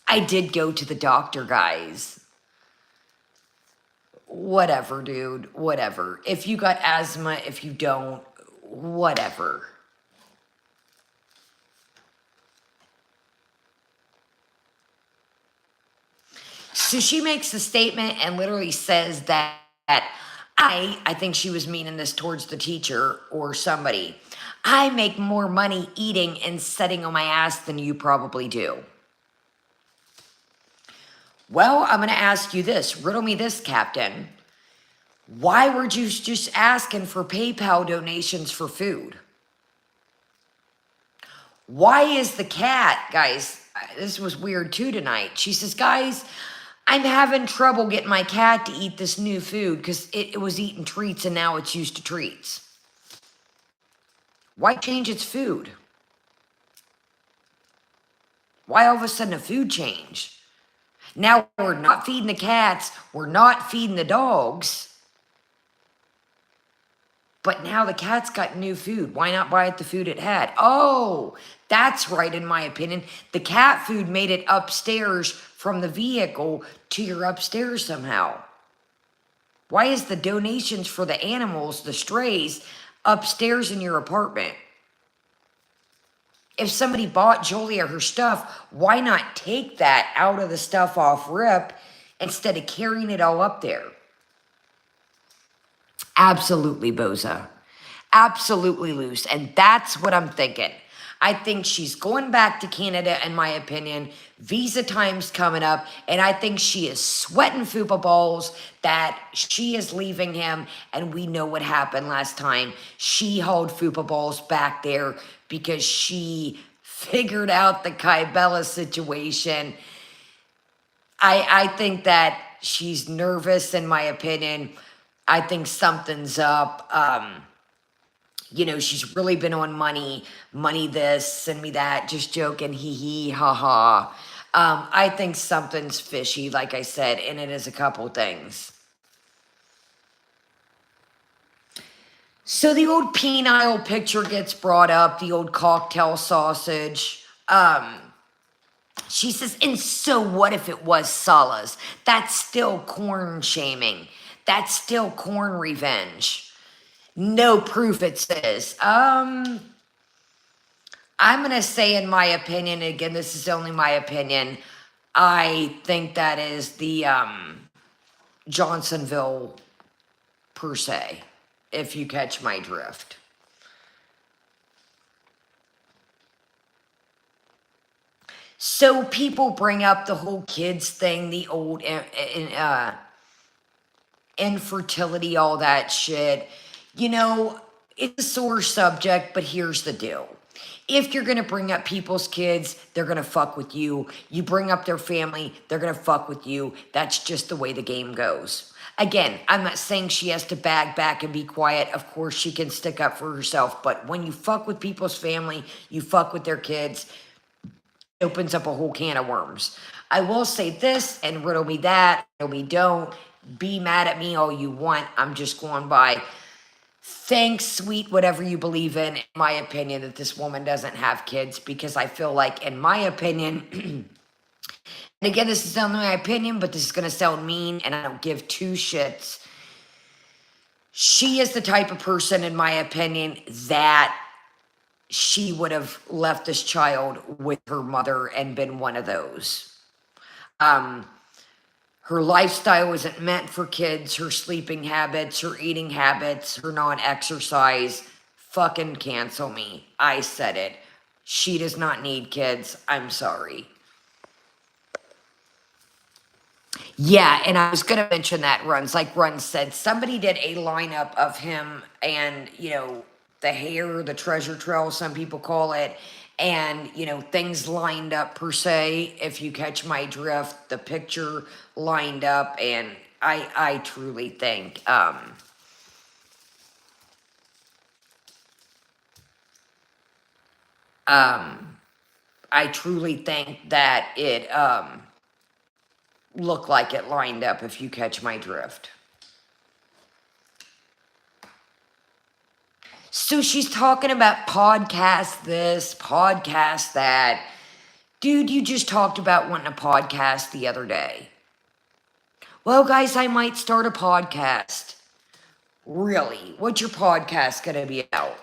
I did go to the doctor, guys. Whatever, dude. Whatever. If you got asthma, if you don't, whatever. So she makes the statement and literally says that I think she was meaning this towards the teacher or somebody. I make more money eating and sitting on my ass than you probably do. Well, I'm going to ask you this. Riddle me this, Captain. Why were you just asking for PayPal donations for food? Why is the cat, guys, this was weird too tonight. She says, guys, I'm having trouble getting my cat to eat this new food because it was eating treats and now it's used to treats. Why change its food? Why all of a sudden a food change? Now we're not feeding the cats, we're not feeding the dogs, but now the cat's got new food. Why not buy it the food it had? Oh, that's right, in my opinion. The cat food made it upstairs from the vehicle to your upstairs somehow. Why is the donations for the animals, the strays, upstairs in your apartment? If somebody bought Julia her stuff, why not take that out of the stuff off rip instead of carrying it all up there? Absolutely, Boza. Absolutely loose. And that's what I'm thinking. I think she's going back to Canada, in my opinion. Visa time's coming up, and I think she is sweating fupa balls that she is leaving him, and we know what happened last time. She held fupa balls back there because she figured out the Kybella situation. I think that she's nervous, in my opinion. I think something's up. You know, she's really been on money this, send me that, just joking, hee hee, ha ha. I think something's fishy, like I said, and it is a couple things. So the old penile picture gets brought up, the old cocktail sausage. She says, and so what if it was Sala's? That's still corn shaming. That's still corn revenge. No proof, it says. I'm going to say, in my opinion, again, this is only my opinion, I think that is the Johnsonville per se, if you catch my drift. So people bring up the whole kids thing, the old infertility, all that shit. You know, it's a sore subject, but here's the deal. If you're going to bring up people's kids, they're going to fuck with you. You bring up their family, they're going to fuck with you. That's just the way the game goes. Again, I'm not saying she has to bag back and be quiet. Of course, she can stick up for herself. But when you fuck with people's family, you fuck with their kids, it opens up a whole can of worms. I will say this, and riddle me that, riddle me don't. Be mad at me all you want. I'm just going by, thanks, sweet, whatever you believe in my opinion, that this woman doesn't have kids, because I feel like, in my opinion, and again, this is only my opinion, but this is going to sound mean, and I don't give two shits. She is the type of person, in my opinion, that she would have left this child with her mother and been one of those. Her lifestyle isn't meant for kids, her sleeping habits, her eating habits, her non-exercise. Fucking cancel me. I said it. She does not need kids. I'm sorry. Yeah, and I was going to mention that, Runs. Like Runs said, somebody did a lineup of him and, you know, the hair, the treasure trail, some people call it, and, you know, things lined up per se, if you catch my drift, the picture lined up, and I truly think, I truly think that it, looked like it lined up, if you catch my drift. So she's talking about podcast this, podcast that. Dude, you just talked about wanting a podcast the other day. Well, guys, I might start a podcast. Really? What's your podcast going to be about?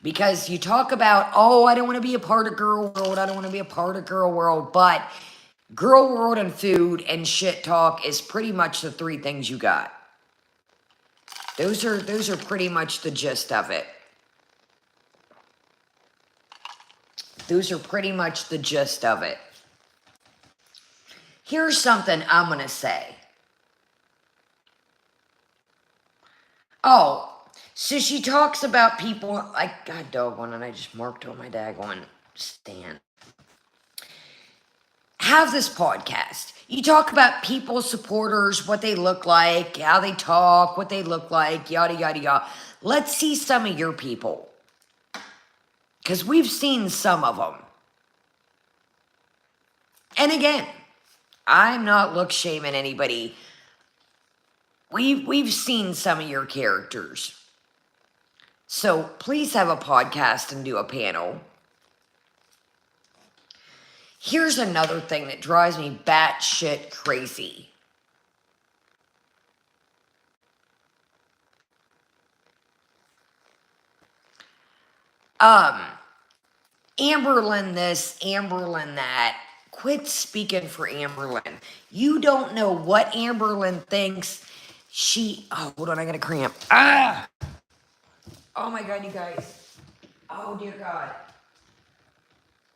Because you talk about, oh, I don't want to be a part of Girl World. I don't want to be a part of Girl World. But Girl World and food and shit talk is pretty much the three things you got. Those are pretty much the gist of it. Those are pretty much the gist of it. Here's something I'm going to say. Oh, so she talks about people, like, God doggone it, I just marked on my daggone stand. Have this podcast. You talk about people, supporters, what they look like, how they talk, what they look like, yada, yada, yada. Let's see some of your people. Because we've seen some of them. And again, I'm not look shaming anybody. We've seen some of your characters. So please have a podcast and do a panel. Here's another thing that drives me batshit crazy. Amberlyn this, Amberlyn that. Quit speaking for Amberlyn. You don't know what Amberlyn thinks. Oh, hold on, I got a cramp. Ah! Oh my God, you guys. Oh dear God.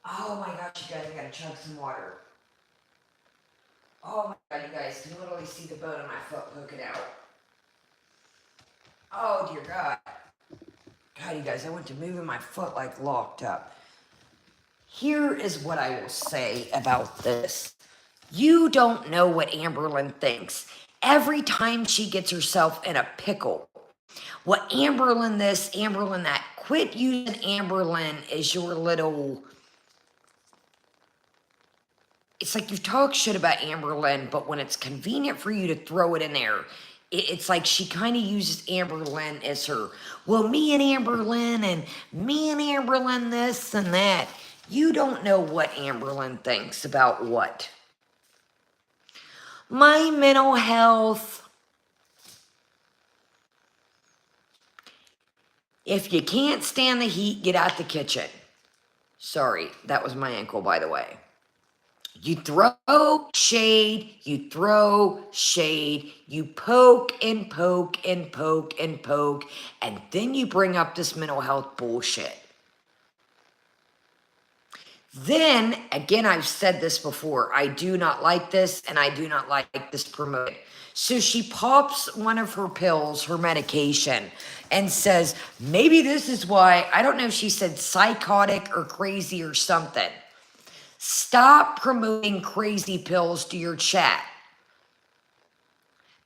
Oh my gosh, you guys, I gotta chug some water. Oh my God, you guys can literally see the bone of my foot poking out. Oh dear God. God, you guys, I went to moving my foot like locked up. Here is what I will say about this. You don't know what Amberlyn thinks. Every time she gets herself in a pickle, what Amberlyn this, Amberlyn that, quit using Amberlyn as your little... It's like you talk shit about Amberlyn, but when it's convenient for you to throw it in there, it's like she kind of uses Amberlyn as her, well, me and Amberlyn this and that. You don't know what Amberlyn thinks about what. My mental health. If you can't stand the heat, get out the kitchen. Sorry, that was my ankle, by the way. You throw shade, you throw shade, you poke and poke and poke and poke, and then you bring up this mental health bullshit. Then, again, I've said this before, I do not like this, and I do not like this promoted. So she pops one of her pills, her medication, and says, maybe this is why, I don't know if she said psychotic or crazy or something. Stop promoting crazy pills to your chat.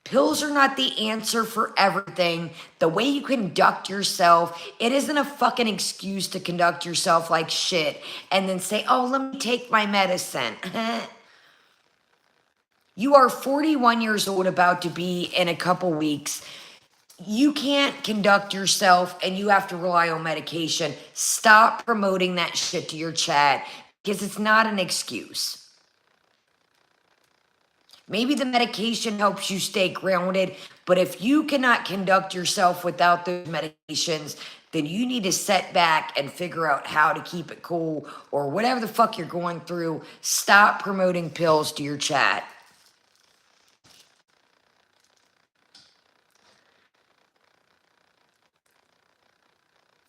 Pills are not the answer for everything. The way you conduct yourself, it isn't a fucking excuse to conduct yourself like shit and then say, oh, let me take my medicine. You are 41 years old, about to be in a couple weeks. You can't conduct yourself and you have to rely on medication. Stop promoting that shit to your chat because it's not an excuse. Maybe the medication helps you stay grounded, but if you cannot conduct yourself without those medications, then you need to set back and figure out how to keep it cool or whatever the fuck you're going through. Stop promoting pills to your chat.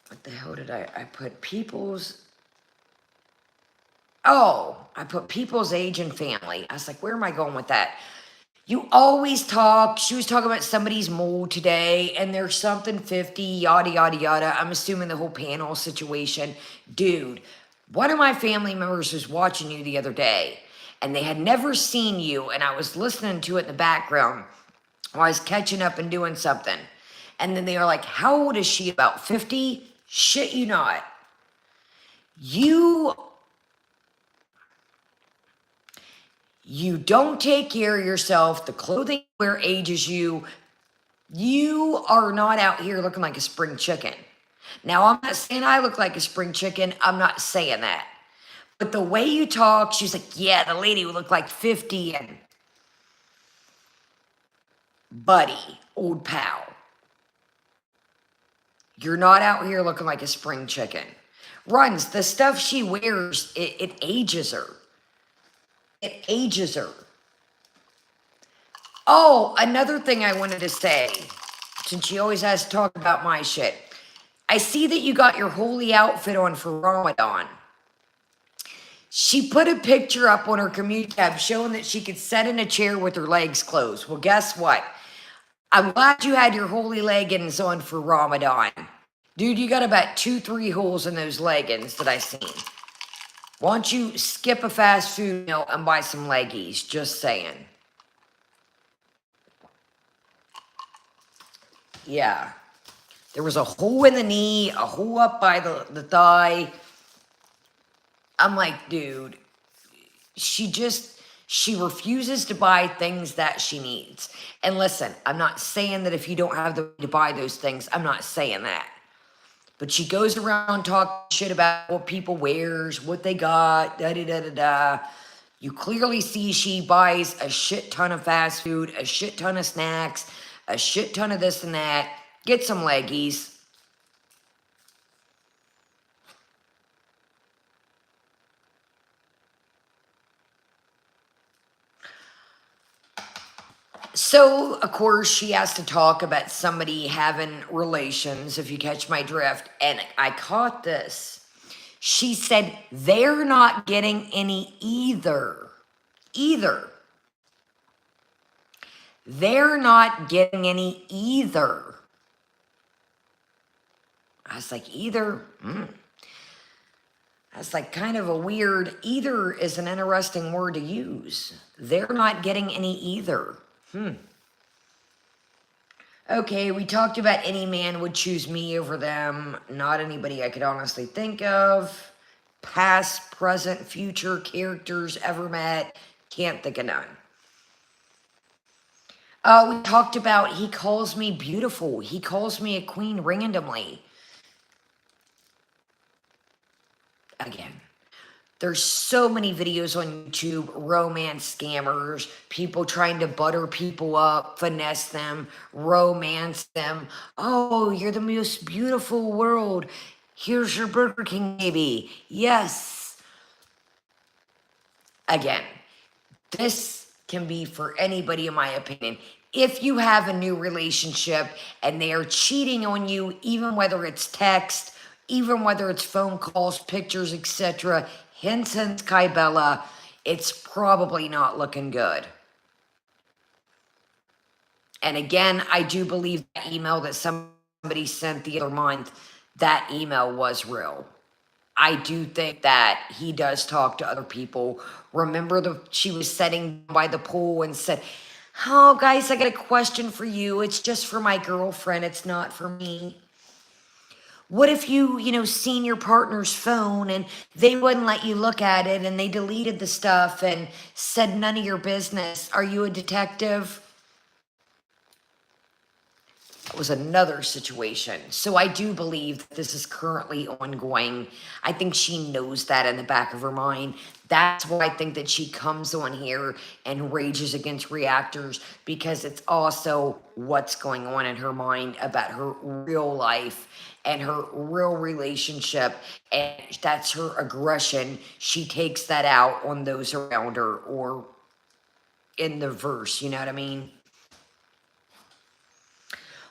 What the hell did I put? People's... Oh, I put people's age and family. I was like, where am I going with that? You always talk. She was talking about somebody's mold today, and there's something 50, yada, yada, yada. I'm assuming the whole panel situation. Dude, one of my family members was watching you the other day, and they had never seen you, and I was listening to it in the background while I was catching up and doing something. And then they were like, how old is she? About 50? Shit you not. You don't take care of yourself. The clothing you wear ages you. You are not out here looking like a spring chicken. Now, I'm not saying I look like a spring chicken. I'm not saying that. But the way you talk, she's like, yeah, the lady would look like 50 and... Buddy, old pal. You're not out here looking like a spring chicken. Runs, the stuff she wears, it ages her. It ages her. Oh, another thing I wanted to say, since she always has to talk about my shit. I see that you got your holy outfit on for Ramadan. She put a picture up on her community tab showing that she could sit in a chair with her legs closed. Well, guess what? I'm glad you had your holy leggings on for Ramadan. Dude, you got about 2-3 holes in those leggings that I seen. Why don't you skip a fast food meal and buy some leggies? Just saying. Yeah. There was a hole in the knee, a hole up by the thigh. I'm like, dude, she refuses to buy things that she needs. And listen, I'm not saying that if you don't have the money to buy those things, I'm not saying that. But she goes around talking shit about what people wears, what they got, da-da-da-da-da. You clearly see she buys a shit ton of fast food, a shit ton of snacks, a shit ton of this and that. Get some leggies. So, of course, she has to talk about somebody having relations, if you catch my drift. And I caught this. She said, they're not getting any either. Either. They're not getting any either. I was like, either? That's like kind of a weird, either is an interesting word to use. They're not getting any either. Okay, we talked about any man would choose me over them. Not anybody I could honestly think of. Past, present, future characters ever met. Can't think of none. We talked about he calls me beautiful. He calls me a queen randomly. Again, there's so many videos on YouTube, romance scammers, people trying to butter people up, finesse them, romance them. Oh, you're the most beautiful world. Here's your Burger King baby. Yes. Again, this can be for anybody, in my opinion. If you have a new relationship and they are cheating on you, even whether it's text, even whether it's phone calls, pictures, etc., hints, Kybella, it's probably not looking good. And again, I do believe that email that somebody sent the other month, that email was real. I do think that he does talk to other people. Remember, she was sitting by the pool and said, oh, guys, I got a question for you. It's just for my girlfriend. It's not for me. What if you seen your partner's phone and they wouldn't let you look at it and they deleted the stuff and said none of your business? Are you a detective? That was another situation. So I do believe that this is currently ongoing. I think she knows that in the back of her mind. That's why I think that she comes on here and rages against reactors, because it's also what's going on in her mind about her real life and her real relationship, and that's her aggression. She takes that out on those around her, or in the verse, you know what I mean?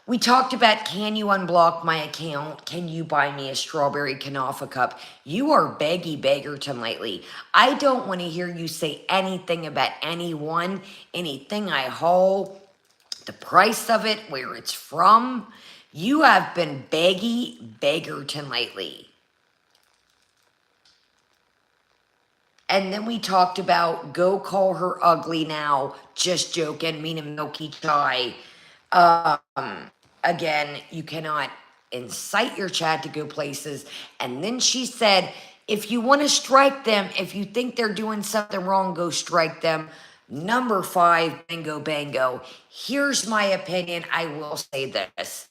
We talked about, can you unblock my account? Can you buy me a strawberry Kanafa cup? You are beggy beggarton lately. I don't want to hear you say anything about anyone, anything I haul, the price of it, where it's from. You have been beggy beggarton lately. And then we talked about, go call her ugly now. Just joking, meaning milky chai. Again, you cannot incite your chat to go places. And then she said, if you want to strike them, if you think they're doing something wrong, go strike them. Number 5, bingo, bango. Here's my opinion. I will say this.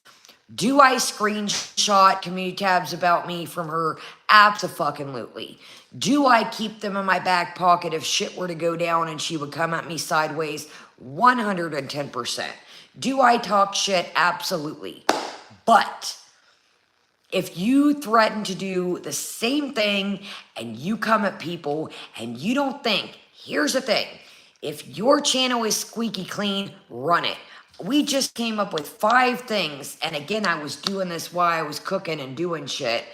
Do I screenshot community tabs about me from her? Abso-fucking-lutely. Do I keep them in my back pocket if shit were to go down and she would come at me sideways? 110%. Do I talk shit? Absolutely. But if you threaten to do the same thing and you come at people and you don't think, here's the thing. If your channel is squeaky clean, run it. We just came up with 5 things. And again, I was doing this while I was cooking and doing shit.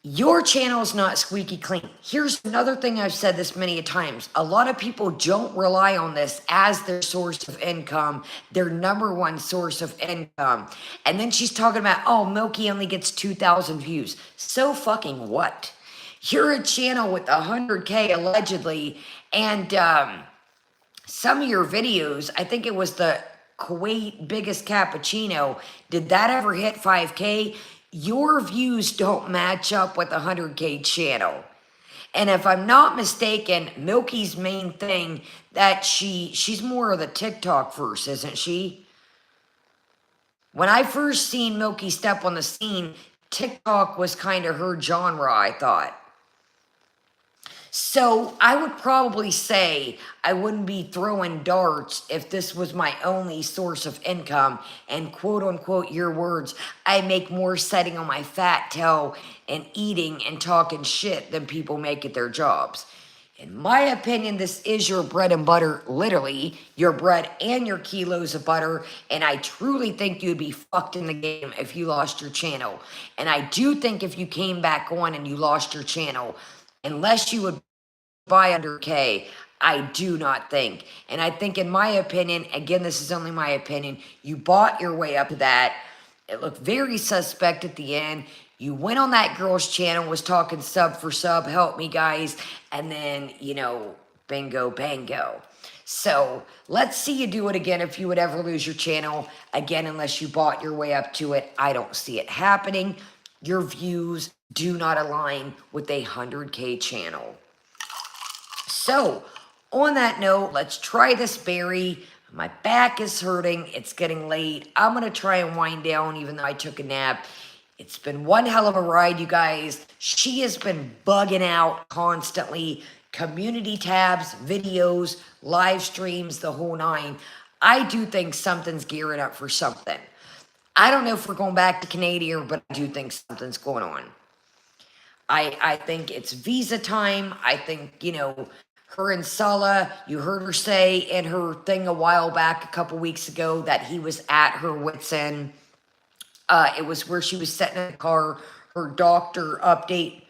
Your channel's not squeaky clean. Here's another thing I've said this many times. A lot of people don't rely on this as their source of income, their number one source of income. And then she's talking about, oh, Milky only gets 2,000 views. So fucking what? You're a channel with 100K allegedly, and some of your videos, I think it was the Kuwait biggest cappuccino, did that ever hit 5K? Your views don't match up with a 100K channel. And if I'm not mistaken, Milky's main thing that she's more of the TikTok verse, isn't she? When I first seen Milky step on the scene, TikTok was kind of her genre, I thought. So I would probably say I wouldn't be throwing darts if this was my only source of income, and quote unquote your words, I make more sitting on my fat tail and eating and talking shit than people make at their jobs. In my opinion, this is your bread and butter, literally, your bread and your kilos of butter, and I truly think you'd be fucked in the game if you lost your channel. And I do think if you came back on and you lost your channel, unless you would buy under K, I do not think. And I think, in my opinion, again, this is only my opinion, you bought your way up to that. It looked very suspect at the end. You went on that girl's channel, was talking sub for sub, help me guys, and then, you know, bingo, bango. So let's see you do it again if you would ever lose your channel. Again, unless you bought your way up to it, I don't see it happening. Your views do not align with a 100K channel. So, on that note, let's try this berry. My back is hurting. It's getting late. I'm going to try and wind down even though I took a nap. It's been one hell of a ride, you guys. She has been bugging out constantly. Community tabs, videos, live streams, the whole nine. I do think something's gearing up for something. I don't know if we're going back to Canada, but I do think something's going on. I think it's visa time. I think, you know, her and Sala, you heard her say in her thing a while back, a couple weeks ago, that he was at her wit's end. It was where she was sitting in the car, her doctor update,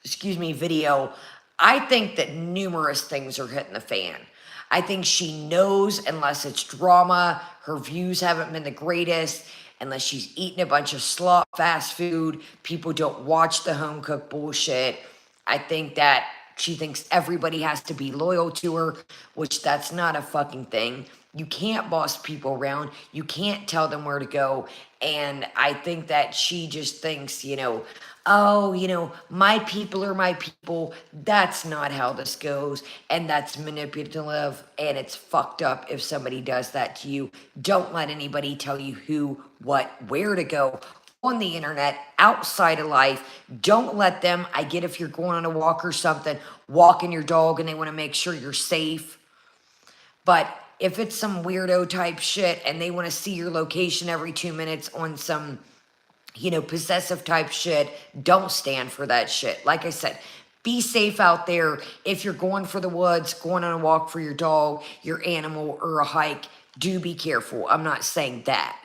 video. I think that numerous things are hitting the fan. I think she knows, unless it's drama, her views haven't been the greatest, unless she's eating a bunch of slop fast food, people don't watch the home cooked bullshit. I think that she thinks everybody has to be loyal to her, which that's not a fucking thing. You can't boss people around. You can't tell them where to go. And I think that she just thinks, you know, oh, you know, my people are my people. That's not how this goes. And that's manipulative. And it's fucked up if somebody does that to you. Don't let anybody tell you who, what, where to go on the internet, outside of life. Don't let them. I get if you're going on a walk or something, walking your dog and they want to make sure you're safe. But if it's some weirdo type shit and they want to see your location every 2 minutes on some, you know, possessive type shit, don't stand for that shit. Like I said, be safe out there. If you're going for the woods, going on a walk for your dog, your animal, or a hike, do be careful. I'm not saying that.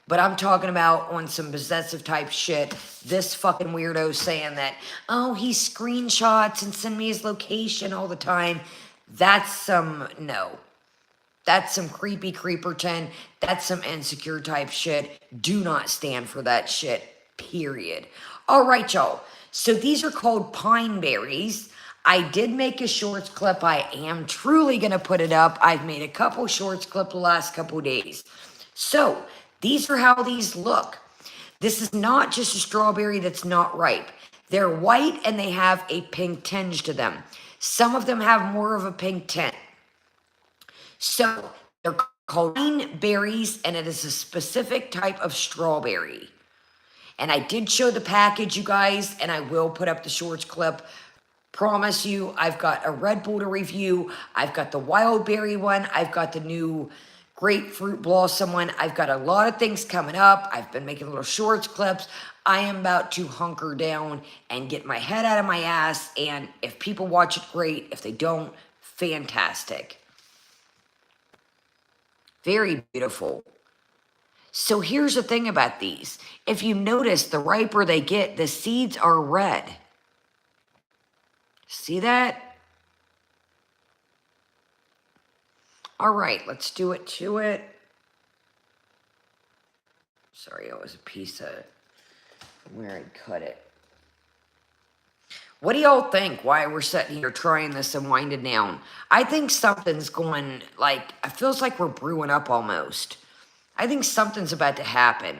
But I'm talking about on some possessive type shit, this fucking weirdo saying that, oh, he screenshots and send me his location all the time. That's some, no. That's some creepy creeperton. That's some insecure type shit. Do not stand for that shit, period. All right, y'all. So these are called Pineberries. I did make a shorts clip. I am truly going to put it up. I've made a couple shorts clip the last couple days. So these are how these look. This is not just a strawberry that's not ripe. They're white and they have a pink tinge to them. Some of them have more of a pink tint. So they're called pine berries, and it is a specific type of strawberry. And I did show the package, you guys, and I will put up the shorts clip. Promise you, I've got a Red Bull to review. I've got the wild berry one. I've got the new grapefruit blossom one. I've got a lot of things coming up. I've been making little shorts clips. I am about to hunker down and get my head out of my ass. And if people watch it, great. If they don't, fantastic. Very beautiful. So here's the thing about these. If you notice, the riper they get, the seeds are red. See that? All right, let's do it to it. Sorry, it was a piece of where I cut it. What do y'all think? Why we're sitting here trying this and winding down? I think something's going, like, it feels like we're brewing up almost. I think something's about to happen.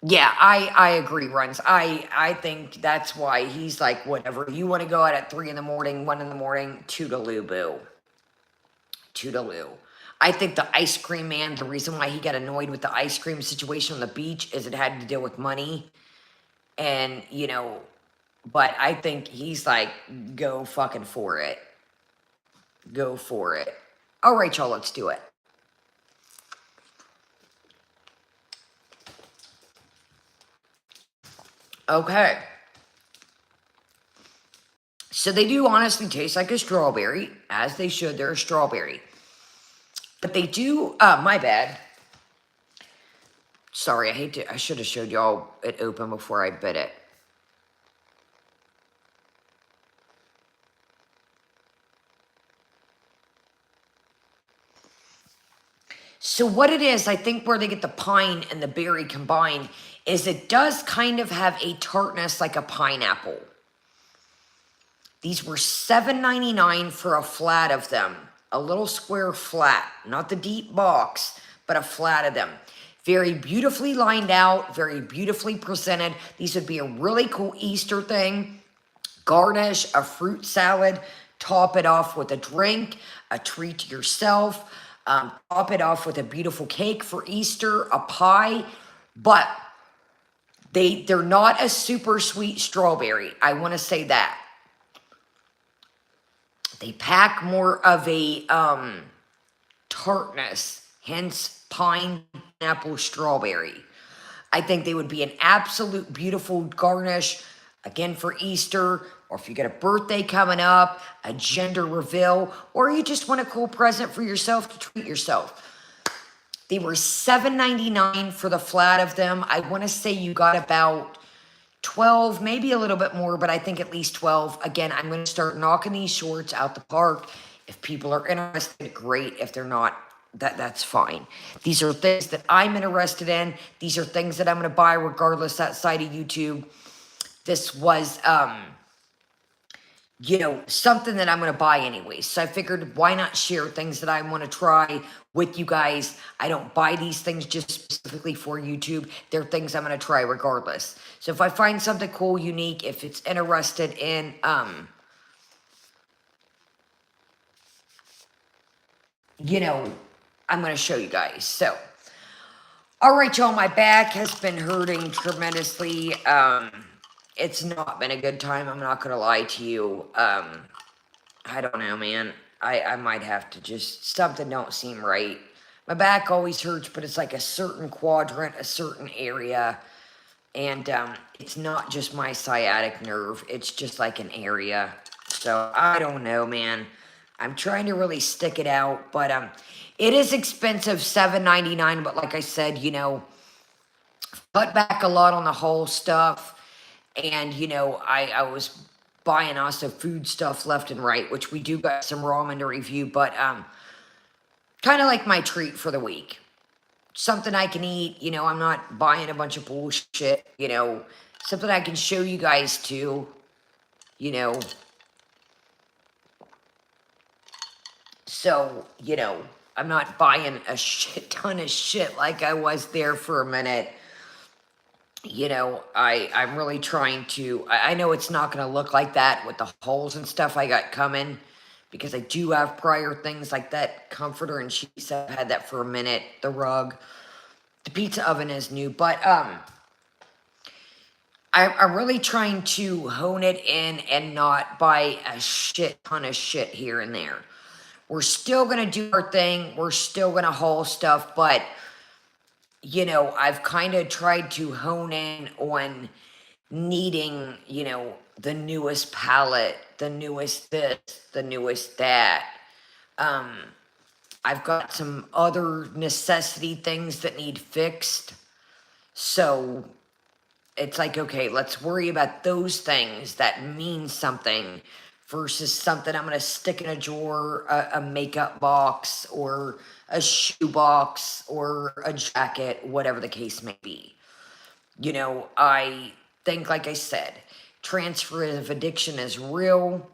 Yeah, I agree, Runs. I think that's why he's like, whatever. You want to go out at 3 in the morning, 1 in the morning, toodaloo, boo. Toodaloo. I think the ice cream man, the reason why he got annoyed with the ice cream situation on the beach is it had to deal with money. And, you know, but I think he's like, go fucking for it. Go for it. All right, y'all, let's do it. Okay. So they do honestly taste like a strawberry, as they should. They're a strawberry. But they do, my bad. Sorry, I should have showed y'all it open before I bit it. So what it is, I think where they get the pine and the berry combined, is it does kind of have a tartness like a pineapple. These were $7.99 for a flat of them. A little square flat, not the deep box, but a flat of them. Very beautifully lined out, very beautifully presented. These would be a really cool Easter thing. Garnish a fruit salad, top it off with a drink, a treat to yourself, top it off with a beautiful cake for Easter, a pie, but they're not a super sweet strawberry. I want to say that. They pack more of a tartness, hence pineapple strawberry. I think they would be an absolute beautiful garnish, again, for Easter, or if you got a birthday coming up, a gender reveal, or you just want a cool present for yourself to treat yourself. They were $7.99 for the flat of them. I want to say you got about 12, maybe a little bit more, but I think at least 12. Again, I'm going to start knocking these shorts out the park. If people are interested, great. If they're not, that's fine. These are things that I'm interested in. These are things that I'm going to buy regardless outside of YouTube. This was, you know, something that I'm going to buy anyway. So I figured, why not share things that I want to try with you guys? I don't buy these things just specifically for YouTube. They're things I'm going to try regardless. So if I find something cool, unique, if it's interested in, you know, I'm going to show you guys. So, all right, y'all, my back has been hurting tremendously. It's not been a good time. I'm not going to lie to you. I don't know, man. I might have to just, something don't seem right. My back always hurts, but it's like a certain quadrant, a certain area. And it's not just my sciatic nerve. It's just like an area. So I don't know, man. I'm trying to really stick it out. But it is expensive, $7.99. But like I said, you know, cut back a lot on the whole stuff. And, you know, I was buying also food stuff left and right, which we do got some ramen to review, but kind of like my treat for the week. Something I can eat, you know, I'm not buying a bunch of bullshit, you know, something I can show you guys too, you know. So, you know, I'm not buying a shit ton of shit like I was there for a minute. You know, I'm really trying to, I know it's not going to look like that with the holes and stuff I got coming, because I do have prior things like that comforter and sheets. I've had that for a minute, the rug, the pizza oven is new, but I'm really trying to hone it in and not buy a shit ton of shit here and there. We're still going to do our thing, we're still going to haul stuff, but you know, I've kind of tried to hone in on needing, you know, the newest palette, the newest this, the newest that. Um, I've got some other necessity things that need fixed. So it's like, okay, let's worry about those things that mean something versus something I'm going to stick in a drawer, a makeup box, or a shoe box, or a jacket, whatever the case may be. You know, I think, like I said, transformative addiction is real.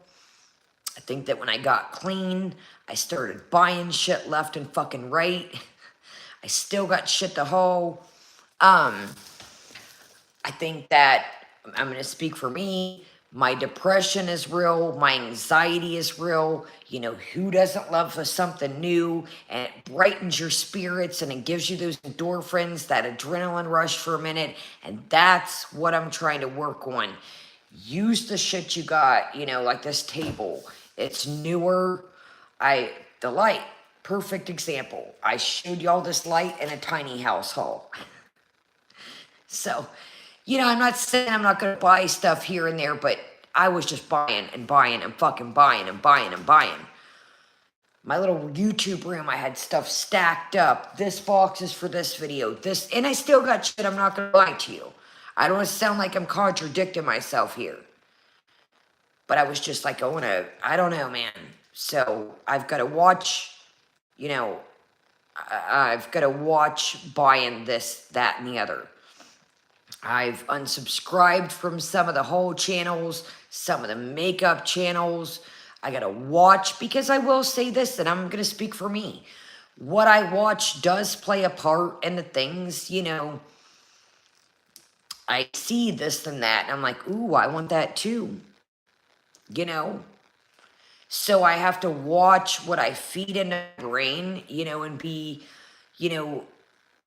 I think that when I got clean, I started buying shit left and fucking right. I still got shit to haul. I think that I'm going to speak for me. My depression is real. My anxiety is real. You know, who doesn't love something new, and it brightens your spirits and it gives you those endorphins, that adrenaline rush for a minute. And that's what I'm trying to work on. Use the shit you got, you know, like this table. It's newer. The light, perfect example. I showed y'all this light in a tiny house haul. So, you know, I'm not saying I'm not going to buy stuff here and there, but I was just buying and buying and fucking buying and buying and buying. My little YouTube room, I had stuff stacked up. This box is for this video. This, and I still got shit, I'm not going to lie to you. I don't want to sound like I'm contradicting myself here. But I was just like, I don't know, man. So I've got to watch, you know, I've got to watch buying this, that, and the other. I've unsubscribed from some of the whole channels, some of the makeup channels. I gotta watch, because I will say this, and I'm gonna speak for me. What I watch does play a part in the things, you know. I see this and that, and I'm like, ooh, I want that too. You know? So I have to watch what I feed in my brain, you know, and be, you know,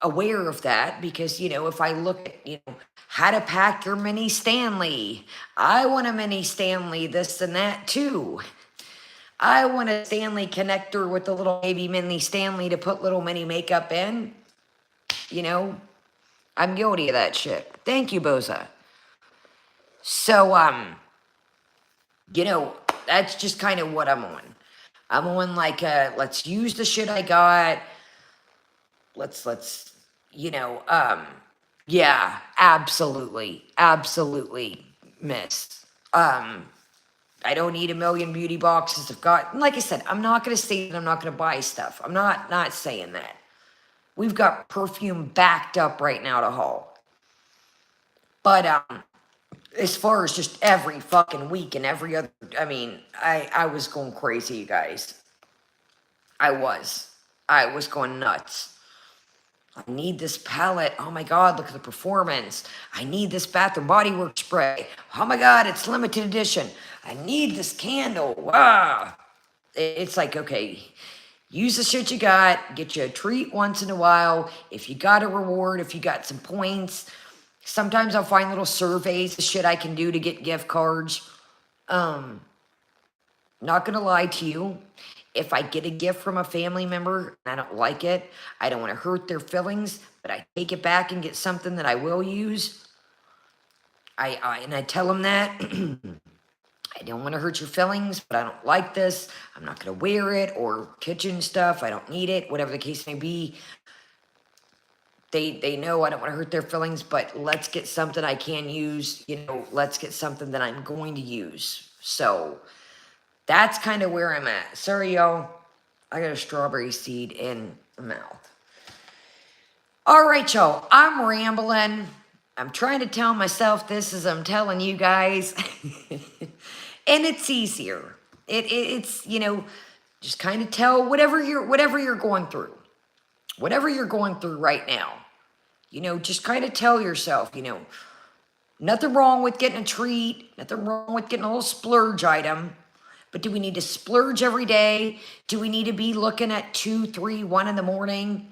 aware of that, because, you know, if I look at, you know, how to pack your mini Stanley, I want a mini Stanley, this and that too. I want a Stanley connector with a little baby mini Stanley to put little mini makeup in. You know, I'm guilty of that shit. Thank you, Boza. So, you know, that's just kind of what I'm on. I'm on like, let's use the shit I got. Let's, you know, yeah, absolutely, miss. I don't need a million beauty boxes. I've got, like I said, I'm not going to say that I'm not going to buy stuff. I'm not saying that. We've got perfume backed up right now to haul. But, as far as just every fucking week and every other, I mean, I was going crazy, you guys. I was going nuts. I need this palette. Oh my God, look at the performance. I need this Bath and Body Works spray. Oh my God, it's limited edition. I need this candle. Wow. It's like, okay, use the shit you got. Get you a treat once in a while. If you got a reward, if you got some points. Sometimes I'll find little surveys of shit I can do to get gift cards. Not gonna lie to you. If I get a gift from a family member and I don't like it, I don't want to hurt their feelings, but I take it back and get something that I will use. I tell them that. I don't want to hurt your feelings, but I don't like this. I'm not going to wear it, or kitchen stuff. I don't need it, whatever the case may be. They know I don't want to hurt their feelings, but let's get something I can use. You know, let's get something that I'm going to use. So that's kind of where I'm at. Sorry, y'all. I got a strawberry seed in the mouth. All right, y'all. I'm rambling. I'm trying to tell myself this as I'm telling you guys. And it's easier. It's, you know, just kind of tell whatever you're going through. Whatever you're going through right now. You know, just kind of tell yourself, you know, nothing wrong with getting a treat. Nothing wrong with getting a little splurge item. But do we need to splurge every day? Do we need to be looking at 2, 3, 1 in the morning?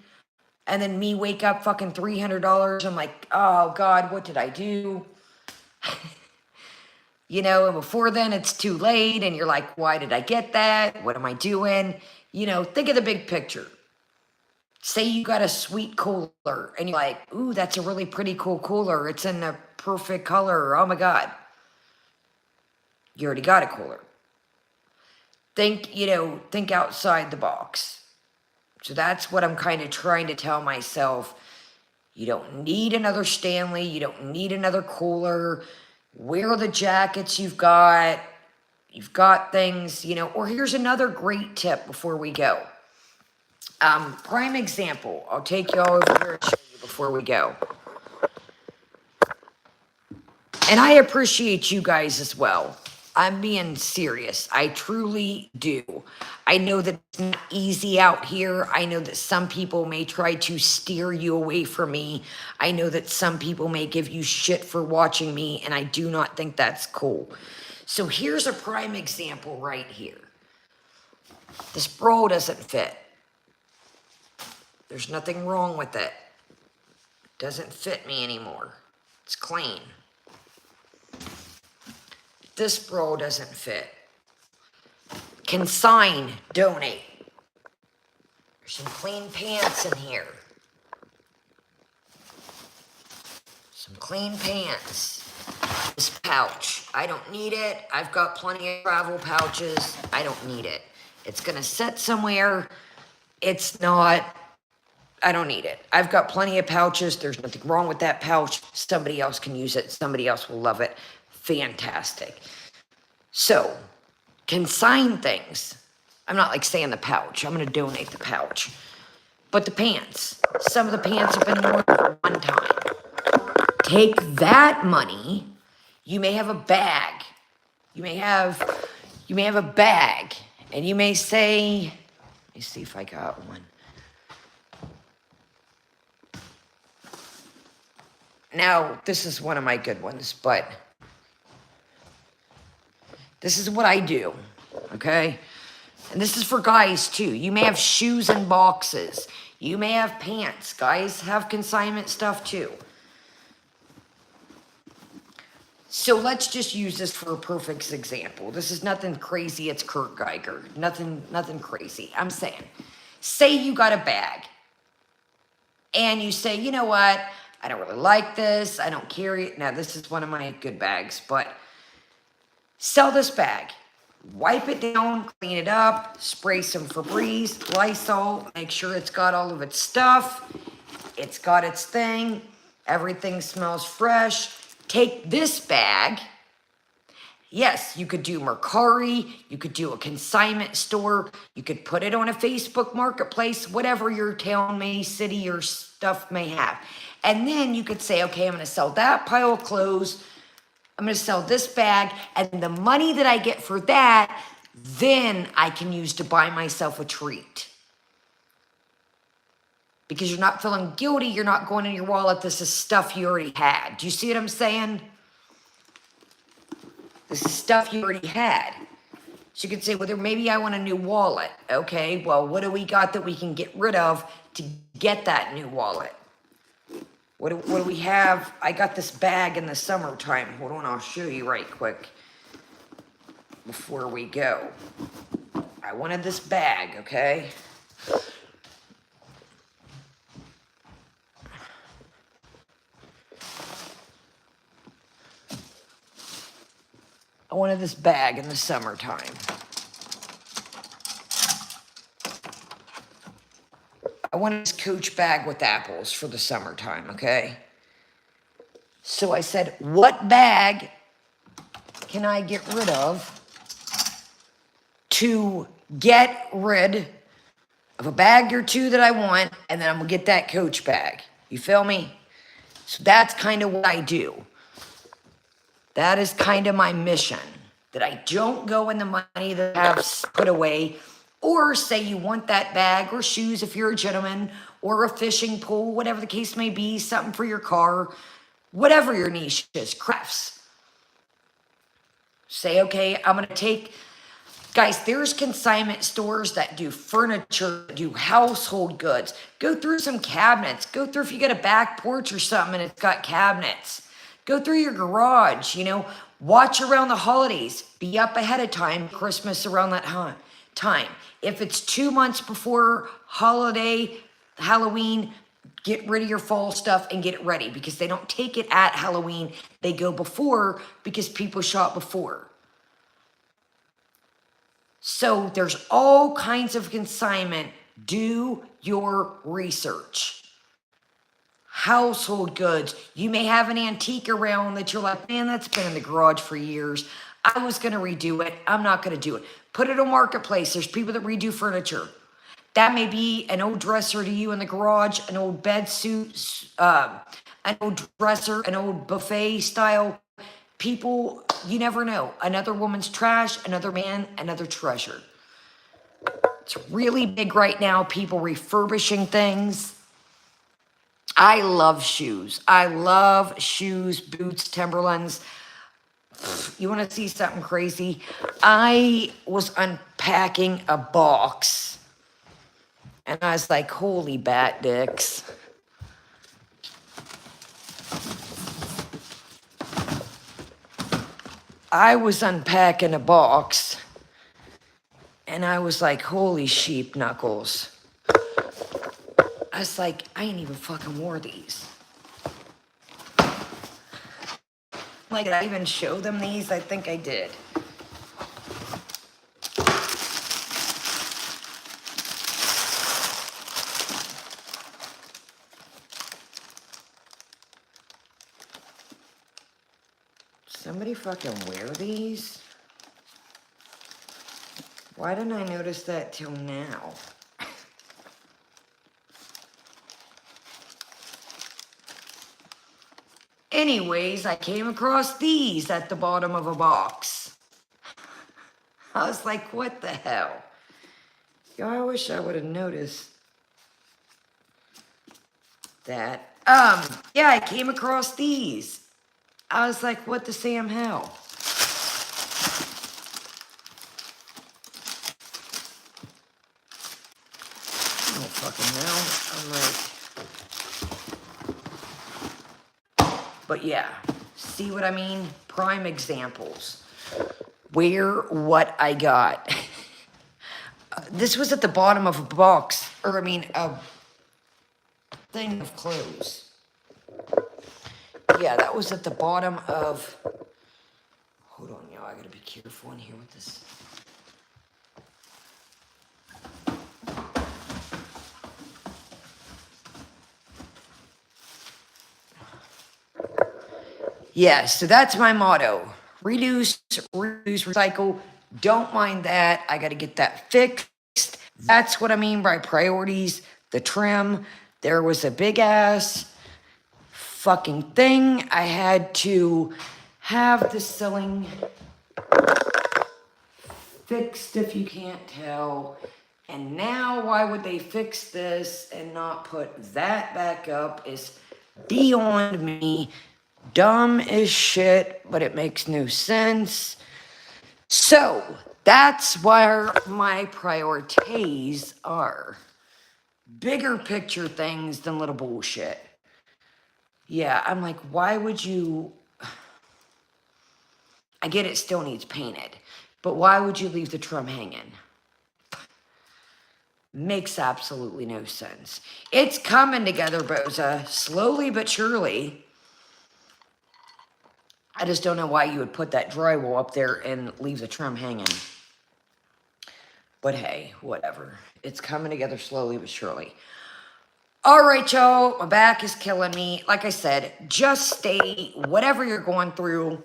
And then me wake up fucking $300. I'm like, oh God, what did I do? You know, and before then it's too late. And you're like, why did I get that? What am I doing? You know, think of the big picture. Say you got a sweet cooler and you're like, ooh, that's a really pretty cool cooler. It's in a perfect color. Oh my God. You already got a cooler. Think, think outside the box. So that's what I'm kind of trying to tell myself. You don't need another Stanley. You don't need another cooler. Wear the jackets you've got. You've got things, or here's another great tip before we go. Prime example. I'll take y'all over here and show you before we go. And I appreciate you guys as well. I'm being serious. I truly do. I know that it's not easy out here. I know that some people may try to steer you away from me. I know that some people may give you shit for watching me, and I do not think that's cool. So here's a prime example right here. This bra doesn't fit. There's nothing wrong with it. It doesn't fit me anymore. It's clean. This bra doesn't fit. Consign, donate. There's some clean pants in here. Some clean pants. This pouch, I don't need it. I've got plenty of travel pouches. I don't need it. It's gonna sit somewhere. It's not, I don't need it. I've got plenty of pouches. There's nothing wrong with that pouch. Somebody else can use it. Somebody else will love it. Fantastic. So, consign things. I'm not like saying the pouch. I'm going to donate the pouch. But the pants. Some of the pants have been worn one time. Take that money. You may have a bag. You may have a bag. And you may say, let me see if I got one. Now, this is one of my good ones, but this is what I do, okay? And this is for guys, too. You may have shoes in boxes. You may have pants. Guys have consignment stuff, too. So let's just use this for a perfect example. This is nothing crazy. It's Kurt Geiger. Nothing crazy. I'm saying, say you got a bag. And you say, you know what? I don't really like this. I don't carry it. Now, this is one of my good bags, but sell this bag. Wipe it down, clean it up, spray some Febreze, Lysol, make sure it's got all of its stuff. It's got its thing. Everything smells fresh. Take this bag. Yes, you could do Mercari. You could do a consignment store. You could put it on a Facebook marketplace, whatever your town may, city, or stuff may have. And then you could say, okay, I'm going to sell that pile of clothes. I'm going to sell this bag. And the money that I get for that, then I can use to buy myself a treat. Because you're not feeling guilty. You're not going in your wallet. This is stuff you already had. Do you see what I'm saying? This is stuff you already had. So you could say, well, maybe I want a new wallet. Okay, well, what do we got that we can get rid of to get that new wallet? What do we have? I got this bag in the summertime. Hold on, I'll show you right quick before we go. I wanted this bag, okay? I wanted this bag in the summertime. I wanted this Coach bag with apples for the summertime, okay? So I said, what bag can I get rid of to get rid of a bag or two that I want, and then I'm gonna get that Coach bag. You feel me? So that's kind of what I do. That is kind of my mission, that I don't go in the money that I have put away, or say you want that bag or shoes if you're a gentleman, or a fishing pole, whatever the case may be, something for your car, whatever your niche is, crafts. Say, okay, I'm going to take, guys, there's consignment stores that do furniture, do household goods. Go through some cabinets. Go through if you got a back porch or something and it's got cabinets. Go through your garage, watch around the holidays. Be up ahead of time, Christmas around that time. If it's 2 months before holiday, Halloween, get rid of your fall stuff and get it ready, because they don't take it at Halloween. They go before, because people shop before. So there's all kinds of consignment. Do your research. Household goods. You may have an antique around that you're like, man, that's been in the garage for years. I was going to redo it. I'm not going to do it. Put it on Marketplace. There's people that redo furniture. That may be an old dresser to you in the garage, an old bed suit, an old dresser, an old buffet style. People, you never know. Another woman's trash, another man, another treasure. It's really big right now, people refurbishing things. I love shoes. I love shoes, boots, Timberlands. You want to see something crazy? I was unpacking a box, and I was like, holy bat dicks. I was unpacking a box, and I was like, holy sheep knuckles. I was like, I ain't even fucking wore these. Like, did I even show them these? I think I did. Somebody fucking wear these? Why didn't I notice that till now? Anyways, I came across these at the bottom of a box. I was like, what the hell? Yo, I wish I would have noticed that. Yeah, I came across these. I was like, what the Sam hell? I don't fucking know. I'm like, but yeah, see what I mean? Prime examples. Wear what I got. This was at the bottom of a box, or I mean, a thing of clothes. Yeah, that was at the bottom of, hold on, yo, I gotta be careful in here with this. Yeah, so that's my motto. Reduce, reuse, recycle. Don't mind that. I got to get that fixed. That's what I mean by priorities. The trim. There was a big ass fucking thing. I had to have the ceiling fixed, if you can't tell. And now why would they fix this and not put that back up is beyond me. Dumb as shit, but it makes no sense. So that's where my priorities are. Bigger picture things than little bullshit. Yeah, I'm like, why would you? I get it still needs painted, but why would you leave the trim hanging? Makes absolutely no sense. It's coming together, Boza, slowly but surely. I just don't know why you would put that drywall up there and leave the trim hanging. But hey, whatever. It's coming together slowly but surely. All right, y'all. My back is killing me. Like I said, just stay, whatever you're going through,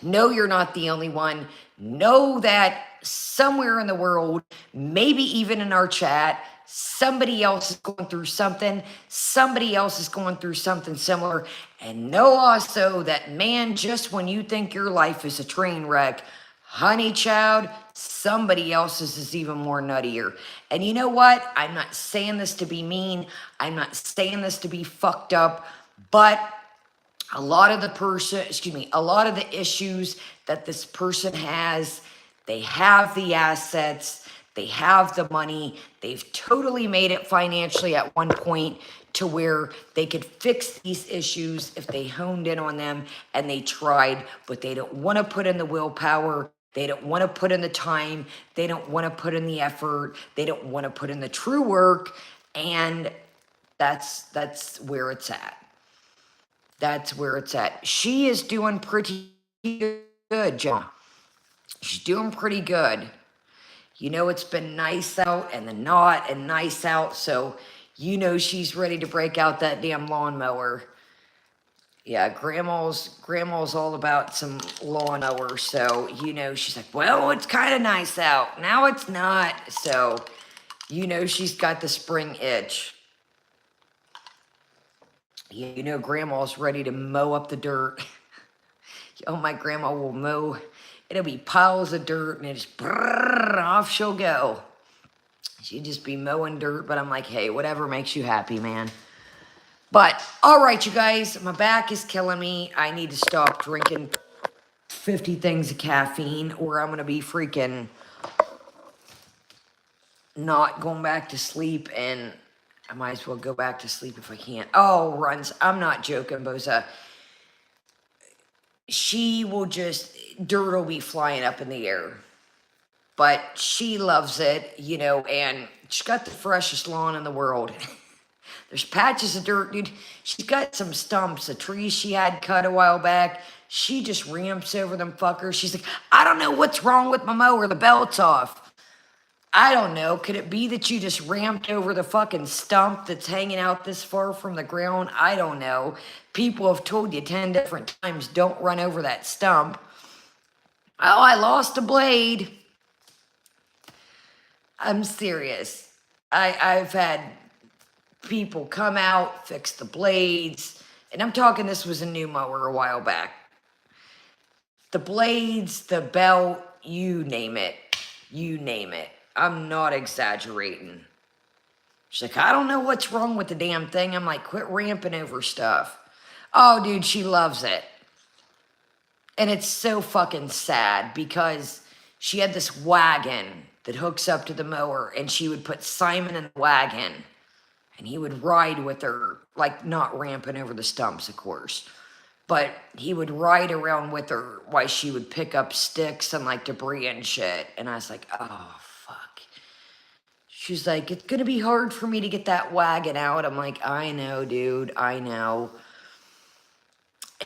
know you're not the only one. Know that somewhere in the world, maybe even in our chat, somebody else is going through something. Somebody else is going through something similar. And know also that, man, just when you think your life is a train wreck, honey child, somebody else's is even more nuttier. And you know what? I'm not saying this to be mean. I'm not saying this to be fucked up. But a lot of a lot of the issues that this person has, they have the assets, they have the money, they've totally made it financially at one point to where they could fix these issues if they honed in on them and they tried, but they don't want to put in the willpower, they don't want to put in the time, they don't want to put in the effort, they don't want to put in the true work, and that's where it's at. That's where it's at. She is doing pretty good, John. She's doing pretty good. You know it's been nice out and then not and nice out, so you know she's ready to break out that damn lawnmower. Yeah, grandma's all about some lawnmower, so you know she's like, well, it's kind of nice out. Now it's not, so you know she's got the spring itch. You know grandma's ready to mow up the dirt. Oh, my grandma will mow. It'll be piles of dirt, and it's brrr, off she'll go. She'd just be mowing dirt, but I'm like, hey, whatever makes you happy, man. But, all right, you guys, my back is killing me. I need to stop drinking 50 things of caffeine, or I'm going to be freaking not going back to sleep, and I might as well go back to sleep if I can't. Oh, runs. I'm not joking, Boza. She will just, dirt will be flying up in the air. But she loves it, you know, and she's got the freshest lawn in the world. There's patches of dirt, dude. She's got some stumps, a tree she had cut a while back. She just ramps over them fuckers. She's like, I don't know what's wrong with my mower. The belt's off. I don't know. Could it be that you just ramped over the fucking stump that's hanging out this far from the ground? I don't know. People have told you 10 different times, don't run over that stump. Oh, I lost a blade. I'm serious. I've had people come out, fix the blades, and I'm talking this was a new mower a while back. The blades, the belt, you name it. You name it. I'm not exaggerating. She's like, I don't know what's wrong with the damn thing. I'm like, quit ramping over stuff. Oh, dude, she loves it. And it's so fucking sad because she had this wagon that hooks up to the mower, and she would put Simon in the wagon, and he would ride with her, like not ramping over the stumps, of course, but he would ride around with her while she would pick up sticks and like debris and shit. And I was like, oh, fuck. She's like, it's going to be hard for me to get that wagon out. I'm like, I know, dude, I know.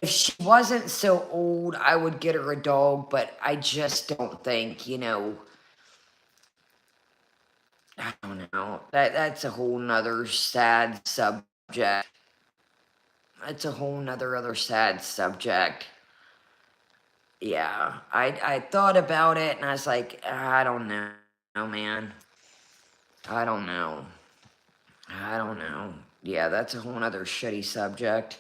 If she wasn't so old, I would get her a dog, but I just don't think, you know, I don't know. That's a whole nother sad subject. That's a whole nother other sad subject. Yeah, I thought about it, and I was like, I don't know, man. I don't know. I don't know. Yeah, that's a whole nother shitty subject.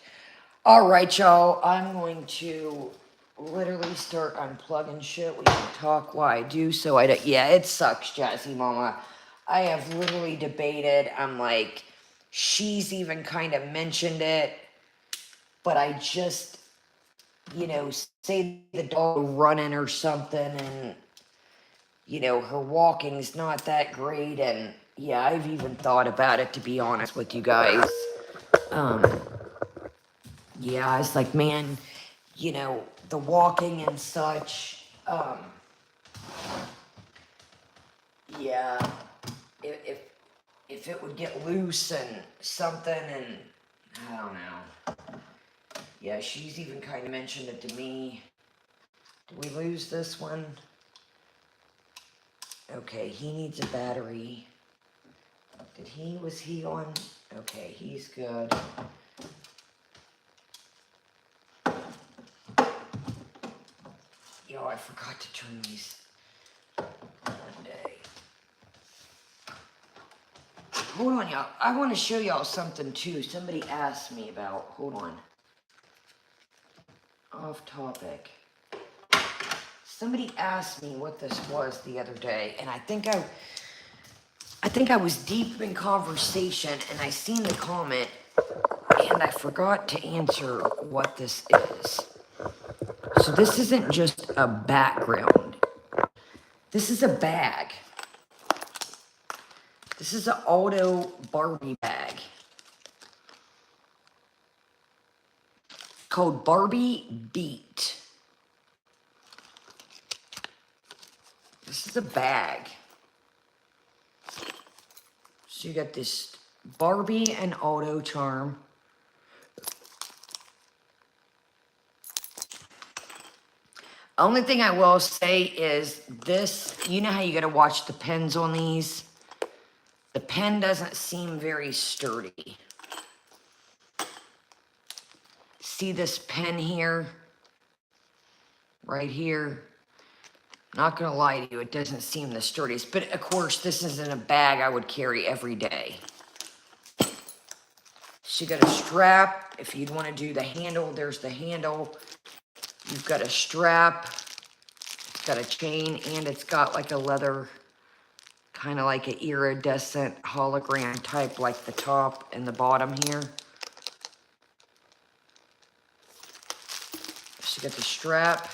All right, y'all. I'm going to literally start unplugging shit. We can talk while I do so. Yeah, it sucks, Jazzy Mama. I have literally debated. I'm like, she's even kind of mentioned it, but I just, you know, say the dog running or something, and you know, her walking's not that great, and yeah, I've even thought about it, to be honest with you guys. Yeah, I was like, man, you know, the walking and such, yeah, if it would get loose and something, and I don't know. Yeah, she's even kind of mentioned it to me. Did we lose this one? Okay, he needs a battery. Was he on? Okay, he's good. Yo, I forgot to turn these one day. Hold on, y'all. I want to show y'all something, too. Somebody asked me about. Hold on. Off topic. Somebody asked me what this was the other day, and I think I was deep in conversation, and I seen the comment, and I forgot to answer what this is. So this isn't just a background. This is a bag. This is an Aldo Barbie bag. Called Barbie Beat. This is a bag. So you got this Barbie and Aldo charm. Only thing I will say is this, you know how you gotta watch the pins on these? The pen doesn't seem very sturdy. See this pen here? Right here? Not gonna lie to you, it doesn't seem the sturdiest, but of course this isn't a bag I would carry every day. So you got a strap. If you'd want to do the handle, there's the handle. You've got a strap. It's got a chain, and it's got like a leather, kind of like an iridescent hologram type, like the top and the bottom here. So you got the strap.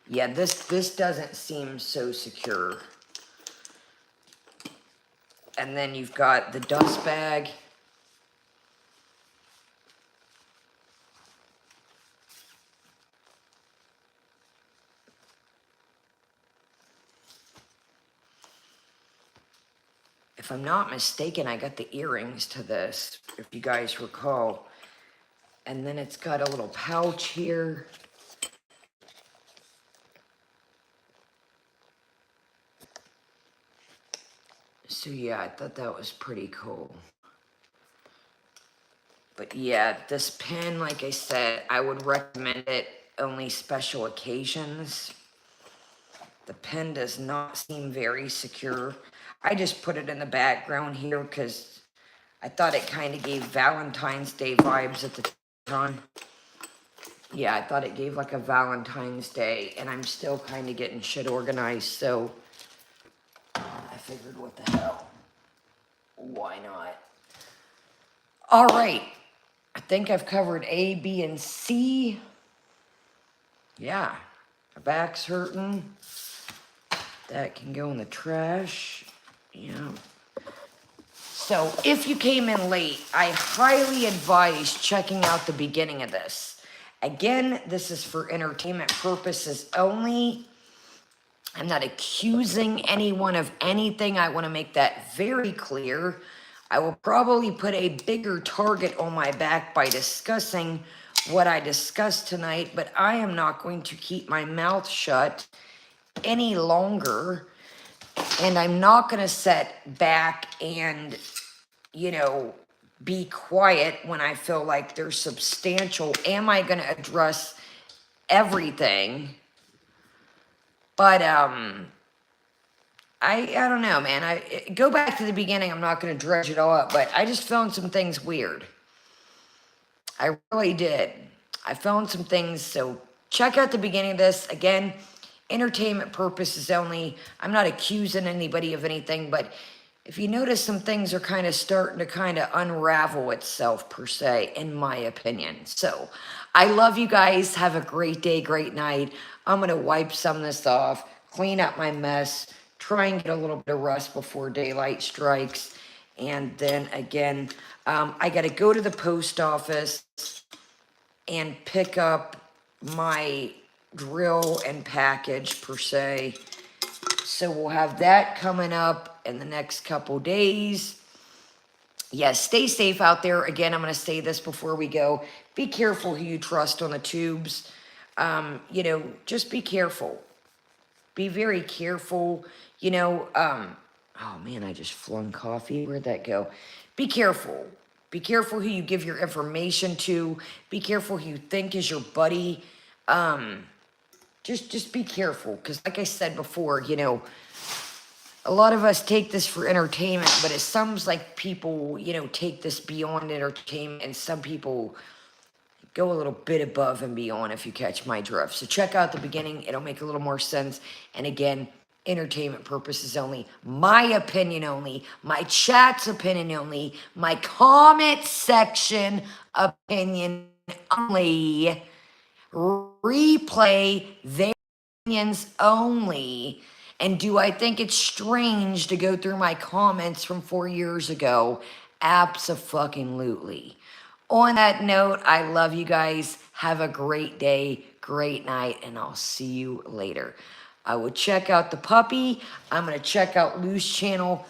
Yeah, this doesn't seem so secure. And then you've got the dust bag. If I'm not mistaken, I got the earrings to this, if you guys recall. And then it's got a little pouch here. So yeah, I thought that was pretty cool. But yeah, this pen, like I said, I would recommend it only special occasions. The pen does not seem very secure. I just put it in the background here because I thought it kind of gave Valentine's Day vibes at the time. Yeah, I thought it gave like a Valentine's Day, and I'm still kind of getting shit organized, so I figured, what the hell? Why not? All right. I think I've covered A, B, and C. Yeah. My back's hurting. That can go in the trash. Yeah. So if you came in late, I highly advise checking out the beginning of this. Again, this is for entertainment purposes only. I'm not accusing anyone of anything. I want to make that very clear. I will probably put a bigger target on my back by discussing what I discussed tonight, but I am not going to keep my mouth shut any longer, and I'm not going to sit back and, you know, be quiet when I feel like there's substantial. Am I going to address everything? But, I don't know, man. Go back to the beginning. I'm not going to dredge it all up, but I just found some things weird. I really did. I found some things, so check out the beginning of this. Again, entertainment purposes only. I'm not accusing anybody of anything, but if you notice, some things are kind of starting to kind of unravel itself, per se, in my opinion. So I love you guys. Have a great day, great night. I'm going to wipe some of this off, clean up my mess, try and get a little bit of rest before daylight strikes. And then again, I got to go to the post office and pick up my drill and package, per se. So we'll have that coming up in the next couple days. Yes, stay safe out there. Again, I'm going to say this before we go. Be careful who you trust on the tubes. You know, just be careful. Be very careful. You know, oh man, I just flung coffee. Where'd that go? Be careful. Be careful who you give your information to. Be careful who you think is your buddy. Just be careful. Because like I said before, you know, a lot of us take this for entertainment, but it seems like people, you know, take this beyond entertainment, and some people go a little bit above and beyond, if you catch my drift. So check out the beginning. It'll make a little more sense. And again, entertainment purposes only. My opinion only. My chat's opinion only. My comment section opinion only. Replay their opinions only. And do I think it's strange to go through my comments from 4 years ago? Abso-fucking-lutely. On that note, I love you guys. Have a great day, great night, and I'll see you later. I will check out the puppy. I'm going to check out Lou's channel.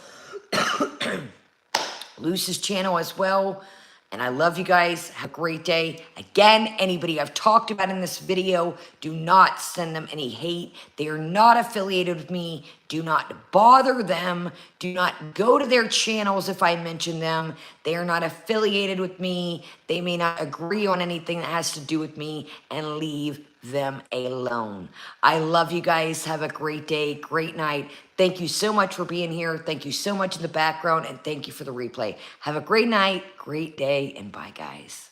Luce's channel as well. And I love you guys. Have a great day. Again, anybody I've talked about in this video, do not send them any hate. They are not affiliated with me. Do not bother them. Do not go to their channels if I mention them. They are not affiliated with me. They may not agree on anything that has to do with me, and leave them alone. I love you guys. Have a great day, great night. Thank you so much for being here. Thank you so much in the background, and thank you for the replay. Have a great night, great day, and bye, guys.